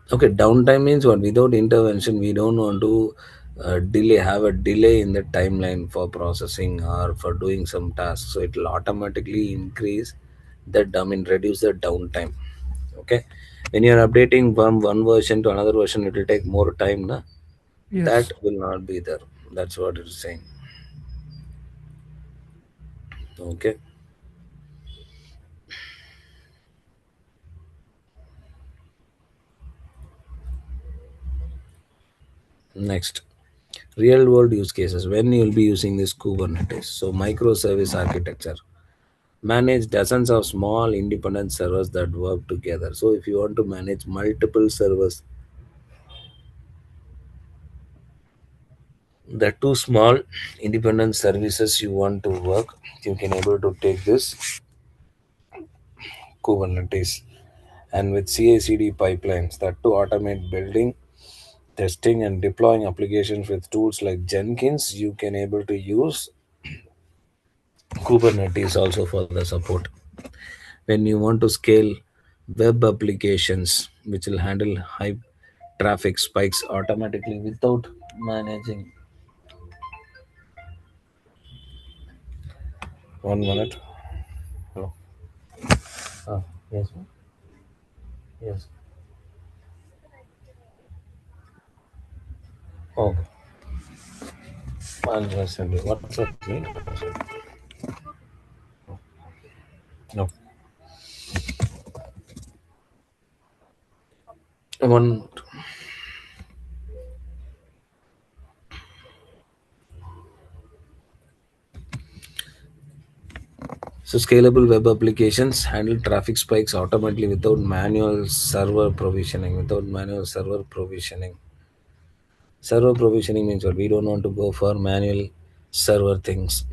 Okay, downtime means what? Without intervention, we don't want to have a delay in the timeline for processing or for doing some tasks. So it will automatically increase that, I mean, reduce the downtime. Okay. When you're updating from one version to another version, it will take more time. Na? That Yes. will not be there. That's what it's saying. Okay. Next, real world use cases. When you'll be using this Kubernetes. So microservice architecture. Manage dozens of small independent servers that work together. So if you want to manage multiple servers, the two small independent services you want to work, you can able to take this Kubernetes, and with CI/CD pipelines that to automate building, testing, and deploying applications with tools like Jenkins, you can able to use Kubernetes also for the support. When you want to scale web applications, which will handle high traffic spikes automatically without managing. 1 minute. Oh, yes, ma'am. Yes. Okay. I'll just send you. What's up, me? No. One. So scalable web applications handle traffic spikes automatically without manual server provisioning. Without manual server provisioning. Server provisioning means what? We don't want to go for manual server things.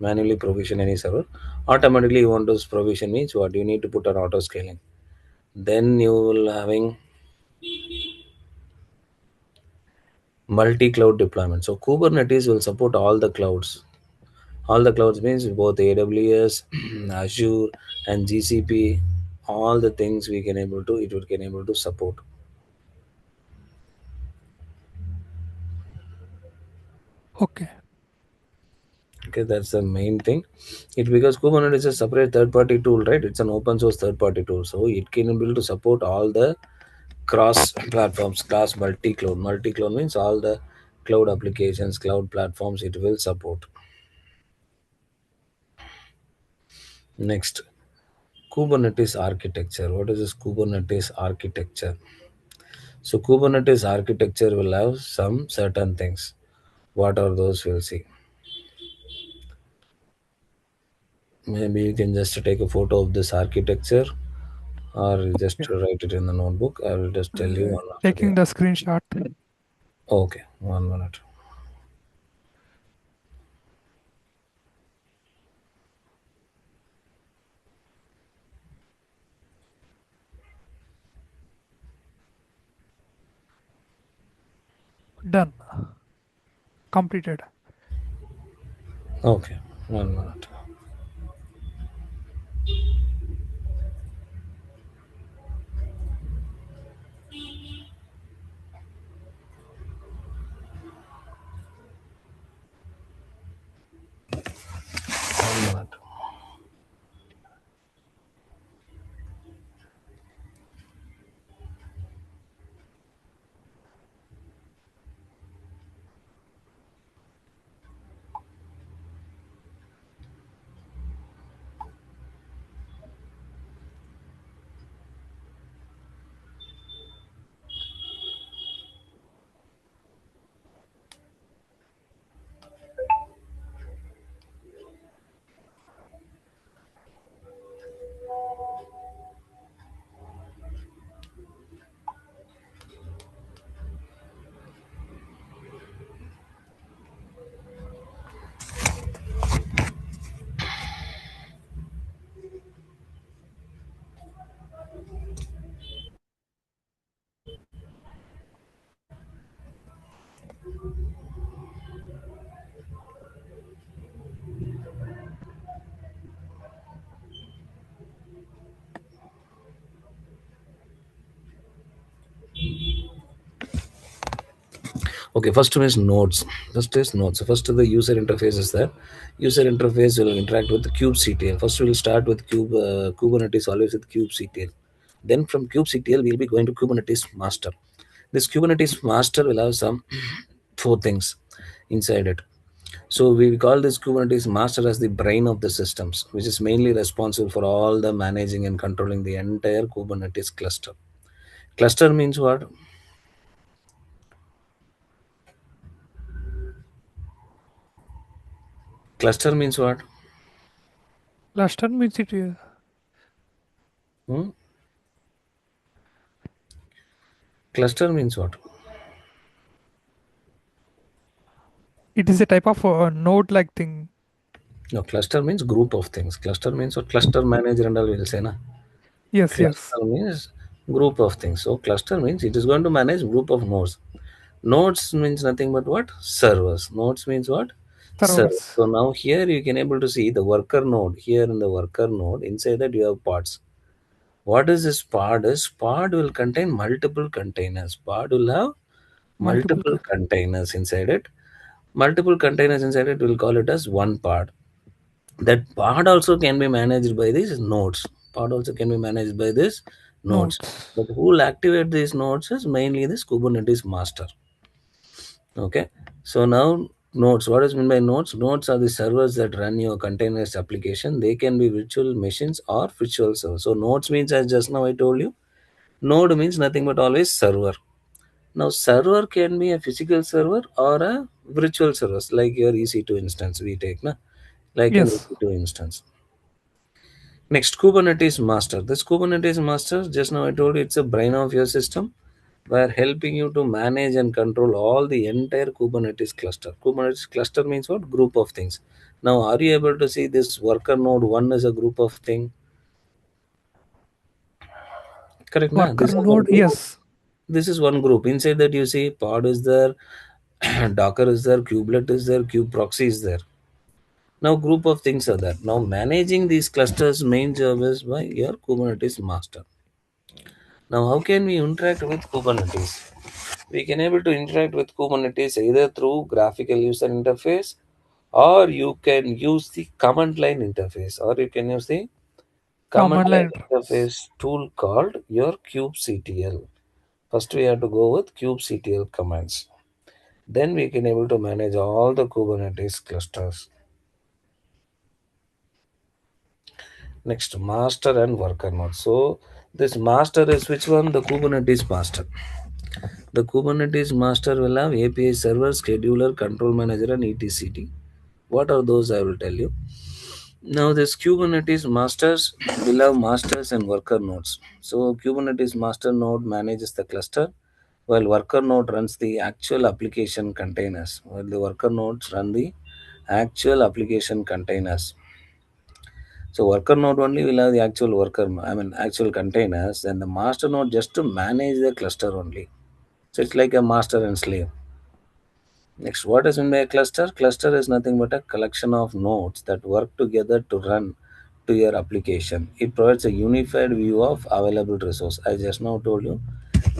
Manually provision any server. Automatically you want to provision means what? You need to put an auto scaling. Then you will having multi-cloud deployment. So Kubernetes will support all the clouds. All the clouds means both AWS, Azure, and GCP. All the things we can able to it will can able to support. Okay. Okay, that's the main thing. It because Kubernetes is a separate third-party tool, right? It's an open source third-party tool, so it can able to support all the cross platforms, class multi-cloud. Multi-cloud means all the cloud applications, cloud platforms. It will support. Next, Kubernetes architecture. What is this Kubernetes architecture? So Kubernetes architecture will have some certain things. What are those? We'll see. Maybe you can just take a photo of this architecture or just Yeah. write it in the notebook. I will just tell you one after the Taking other. the screenshot. Okay, 1 minute. Done. Completed. Okay, 1 minute. One minute. Okay, first one is nodes. First is nodes. So first the user interface is there. User interface will interact with the kubectl. First we'll start with Kubernetes always with kubectl. Then from kubectl we'll be going to Kubernetes master. This Kubernetes master will have some four things inside it. So we call this Kubernetes master as the brain of the systems, which is mainly responsible for all the managing and controlling the entire Kubernetes cluster. Cluster means what? Cluster means what? Cluster means it. Hmm? Cluster means what? It is a type of node-like thing. No, cluster means group of things. Cluster means what? Cluster manager and all will say, na? Yes, yes. Cluster means group of things. So cluster means it is going to manage group of nodes. Nodes means nothing but what? Servers. Nodes means what? Server. Servers. So now here you can able to see the worker node. Here in the worker node, inside that you have pods. What is this pod? Is pod will contain multiple containers. Pod will have Multiple. multiple containers inside it. Multiple containers inside it, we'll call it as one pod. That pod also can be managed by these nodes. Pod also can be managed by these nodes. Nodes. But who will activate these nodes is mainly this Kubernetes master. Okay. So now nodes. What is meant by nodes? Nodes are the servers that run your containers application. They can be virtual machines or virtual servers. So nodes means, as just now I told you, node means nothing but always server. Now server can be a physical server or a virtual server, like your EC2 instance we take, na? Like an Yes. EC2 instance. Next, Kubernetes master. This Kubernetes master, just now I told you, it's a brain of your system where helping you to manage and control all the entire Kubernetes cluster. Kubernetes cluster means what? Group of things. Now, are you able to see this worker node one is a group of thing? Correct, na? Worker This is one node. group. Yes. This is one group. Inside that you see pod is there, Docker is there, kubelet is there, kube proxy is there. Now group of things are there. Now managing these clusters main job is by your Kubernetes master. Now how can we interact with Kubernetes? We can able to interact with Kubernetes either through graphical user interface, or you can use the command line interface, or you can use the command Command line line interface. interface tool called your kubectl. First we have to go with kubectl commands. Then we can able to manage all the Kubernetes clusters. Next, master and worker node. So this master is which one? The Kubernetes master. The Kubernetes master will have API server, scheduler, control manager, and etcd. What are those? I will tell you. Now this Kubernetes masters will have masters and worker nodes. So Kubernetes master node manages the cluster, while worker node runs the actual application containers. While the worker nodes run the actual application containers. So worker node only will have the actual actual containers, and the master node just to manage the cluster only. So it's like a master and slave. Next, what is in a cluster? Cluster is nothing but a collection of nodes that work together to run to your application. It provides a unified view of available resource. I just now told you,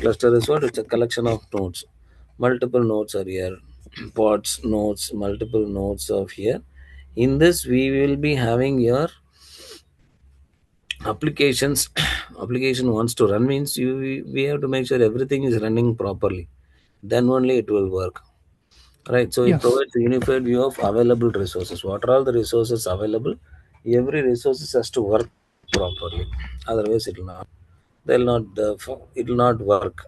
cluster is what? It's a collection of nodes. Multiple nodes are here. Pods, nodes, multiple nodes of here. In this, we will be having your applications. Application wants to run means we have to make sure everything is running properly, then only it will work, right? So it Yes. provides a unified view of available resources. What are all the resources available? Every resources has to work properly, otherwise it will not, they'll not it will not work.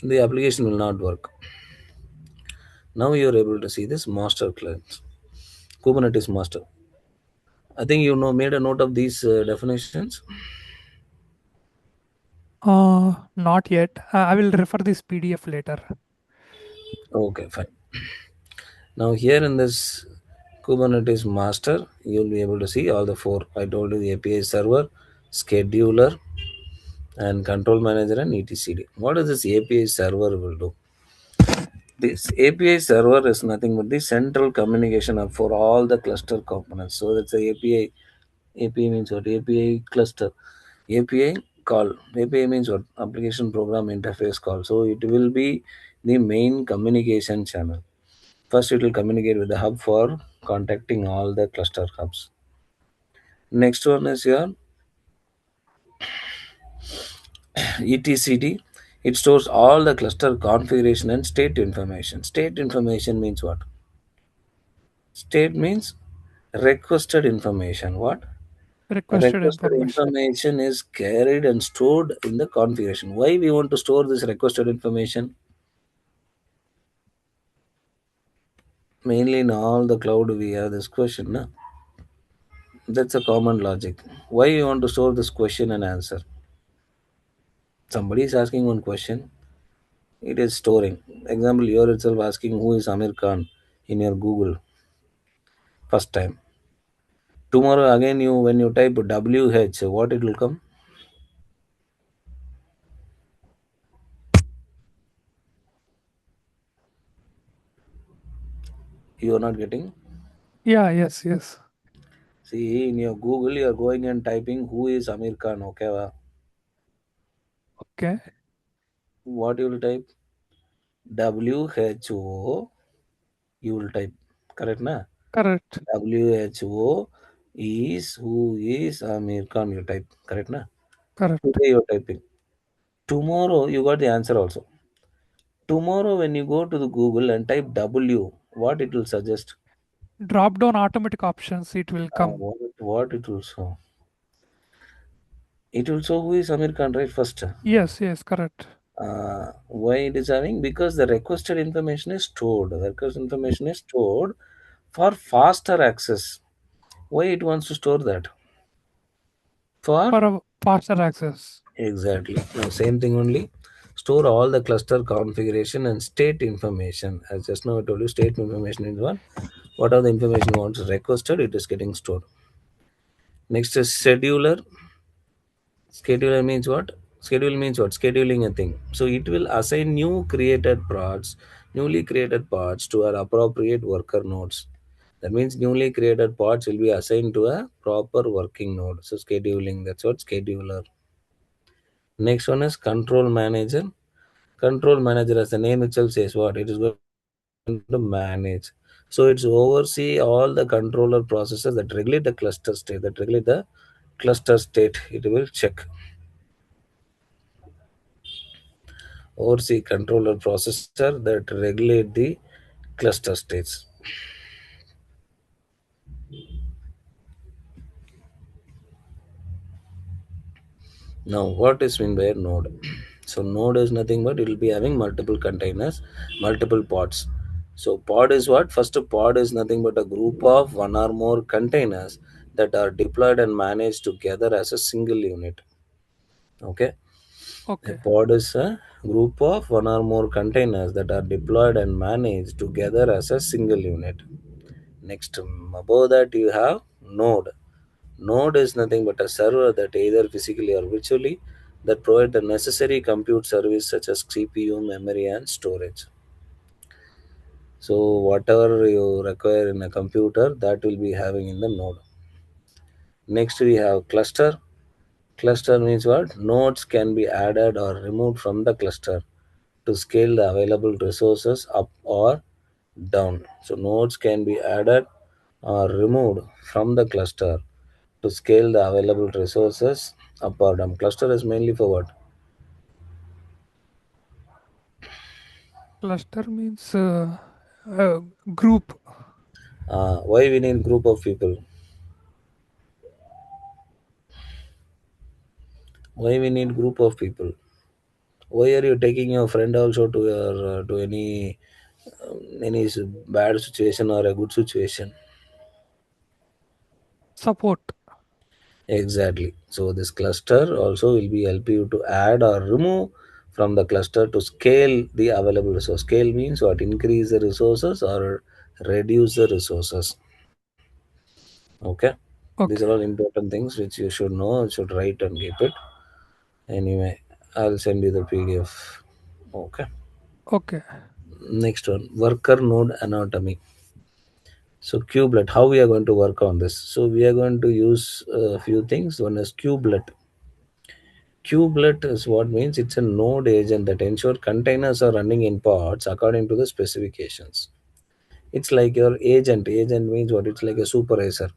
The application will not work. Now you are able to see this master class, Kubernetes master. I think you know made a note of these definitions. Not yet. I will refer this PDF later. Okay, fine. Now here in this Kubernetes master, you'll be able to see all the four. I told you the API server, scheduler, and control manager and etcd. What does this API server will do? This API server is nothing but the central communication hub for all the cluster components. So that's the API. API means what? API cluster. API call. API means what? Application program interface call. So it will be the main communication channel. First, it will communicate with the hub for contacting all the cluster hubs. Next one is your etcd. It stores all the cluster configuration and state information. State information means what? State means requested information. What? Requested Requested information. information is carried and stored in the configuration. Why we want to store this requested information? Mainly in all the cloud we have this question. Na? That's a common logic. Why you want to store this question and answer? Somebody is asking one question, it is storing. Example, you are itself asking who is Amir Khan in your Google first time. Tomorrow again you when you type WH, what it will come? You are not getting. Yeah, yes, yes. See in your Google you are going and typing who is Amir Khan. Okay, Okay, what you will type? WHO. You will type correct na? correct, WHO is who is Amir Khan. You type correct na? correct. Today you are typing. Tomorrow you got the answer also. Tomorrow when you go to the Google and type W, what it will suggest? Drop down automatic options, it will come. What it will show? It will show who is Amir Khan, right? First. Yes, yes, correct. Why it is having? Because the requested information is stored. The requested information is stored for faster access. Why it wants to store that? For For a faster access. exactly. Now, same thing only. Store all the cluster configuration and state information. As just now I told you, state information is one. What are the information once requested, it is getting stored. Next is scheduler. Scheduler means what? Schedule means what? Scheduling a thing. So it will assign newly created parts to our appropriate worker nodes. That means newly created parts will be assigned to a proper working node. So scheduling, that's what scheduler. Next one is control manager. Control manager, as the name itself says, what it is going to manage. So it's oversee all the controller processes that regulate the cluster state. It will check. Oversee controller processor that regulate the cluster states. Now, what is mean by a node? So, node is nothing but it will be having multiple containers, multiple pods. So, pod is what? First, a pod is nothing but a group of one or more containers that are deployed and managed together as a single unit. Okay, a Okay. pod is a group of one or more containers that are deployed and managed together as a single unit. Next, above that, you have node. Node is nothing but a server that either physically or virtually that provide the necessary compute service such as CPU, memory, and storage. So whatever you require in a computer, that will be having in the node. Next, we have cluster. Cluster means what? Nodes can be added or removed from the cluster to scale the available resources up or down. So nodes can be added or removed from the cluster to scale the available resources up or down. Cluster is mainly for what? Cluster means group. Why we need group of people? Why we need group of people? Why are you taking your friend also to your to any bad situation or a good situation? Support. Exactly. So this cluster also will be help you to add or remove from the cluster to scale the available resource. Scale means what? Increase the resources or reduce the resources. Okay. These Okay, are all important things which you should know, should write and keep it. Anyway, I'll send you the PDF. Okay. okay. Next one, worker node anatomy. So kubelet, how we are going to work on this? So we are going to use a few things. One is kubelet. Kubelet is what means it's a node agent that ensure containers are running in pods according to the specifications. It's like your agent. Agent means what? It's like a supervisor.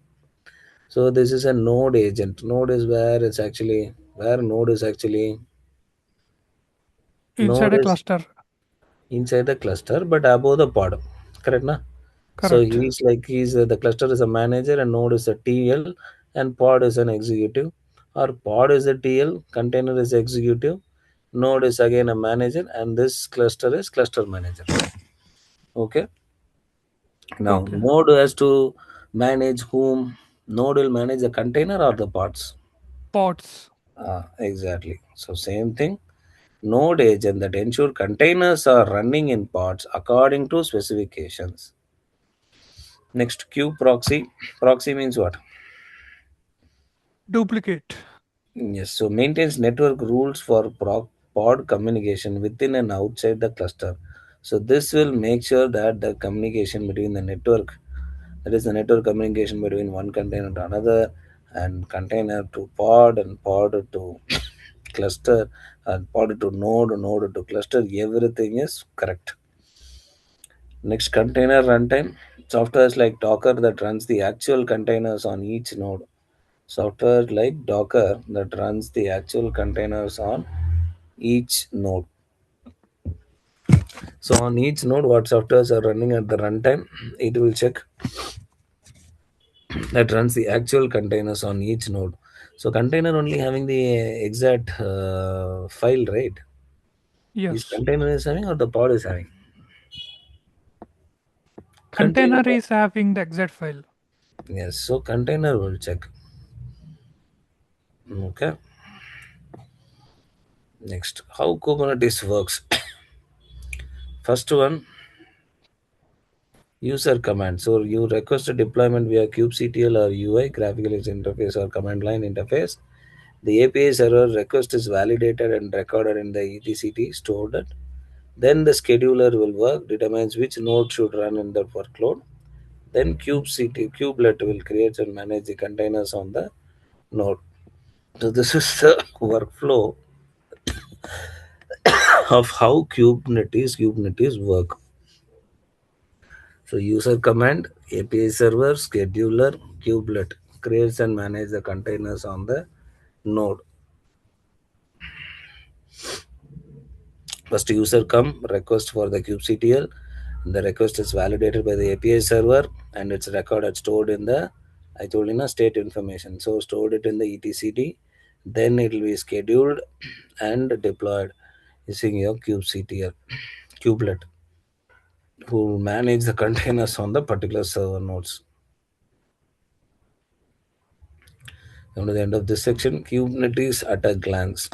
So this is a node agent. Node is where it's actually where node is actually Inside node a is cluster. inside the cluster but above the pod. Correct na? So Correct. he's the cluster is a manager and node is a TL and pod is an executive, or pod is a TL, container is executive, node is again a manager, and this cluster is cluster manager. Okay. Now Okay. node has to manage whom? Node will manage the container or the pods. Pods. Exactly. So same thing. Node agent that ensure containers are running in pods according to specifications. Next, kube proxy. Proxy means what? Duplicate. Yes, so maintains network rules for pod communication within and outside the cluster. So this will make sure that the communication between the network, that is the network communication between one container to another, and container to pod, and pod to cluster, and pod to node, node to cluster, everything is correct. Next, container runtime. Softwares like Docker that runs the actual containers on each node. Software like Docker that runs the actual containers on each node. So on each node, what softwares are running at the runtime, it will check that runs the actual containers on each node. So container only having the exact file, right? Is Yes. container is having or the pod is having? Container. Container is having the exact file. Yes. So container will check. Okay. Next, how Kubernetes works. First one, user command. So you request a deployment via kubectl or UI, graphical user interface or command line interface. The API server request is validated and recorded in the etcd, stored it. Then the scheduler will work, determines which node should run in that workload. Then kubelet will create and manage the containers on the node. So this is the workflow of how Kubernetes work. So user command, API server, scheduler, kubelet creates and manage the containers on the node. First user come, request for the kubectl. The request is validated by the API server and it's recorded stored in the, I told you, state information. So stored it in the etcd. Then it will be scheduled and deployed using your kubelet, who will manage the containers on the particular server nodes. Come to the end of this section, Kubernetes at a glance.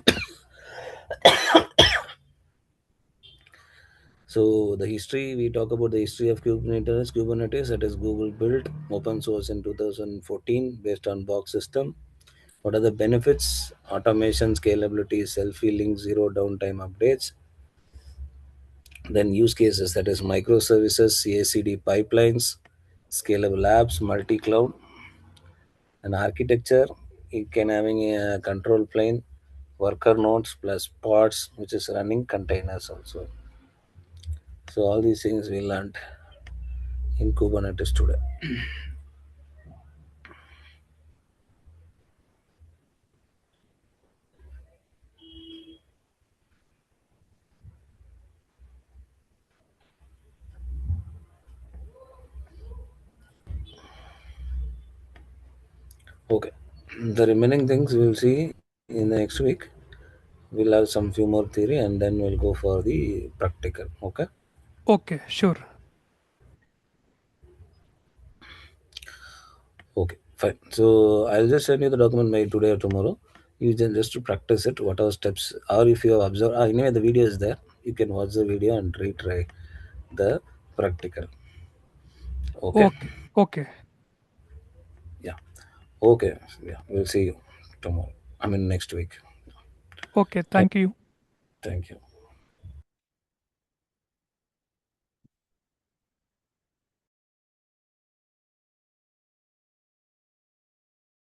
So the history, we talk about the history of Kubernetes. Kubernetes, that is Google built, open source in 2014 based on box system. What are the benefits? Automation, scalability, self-healing, zero downtime updates. Then use cases, that is microservices, CI/CD pipelines, scalable apps, multi-cloud. And architecture, it can having a control plane, worker nodes plus pods, which is running containers also. So all these things we learned in Kubernetes today. Okay. The remaining things we'll see in the next week. We'll have some few more theory and then we'll go for the practical. Okay. Okay, sure. Okay. Fine. So I'll just send you the document by today or tomorrow. You just to practice it, what are steps, or if you have observed, anyway, the video is there. You can watch the video and retry the practical. Okay. Okay. Okay. Yeah. Okay. Yeah. We'll see you tomorrow. I mean, next week. Okay. Thank, Thank you. thank you.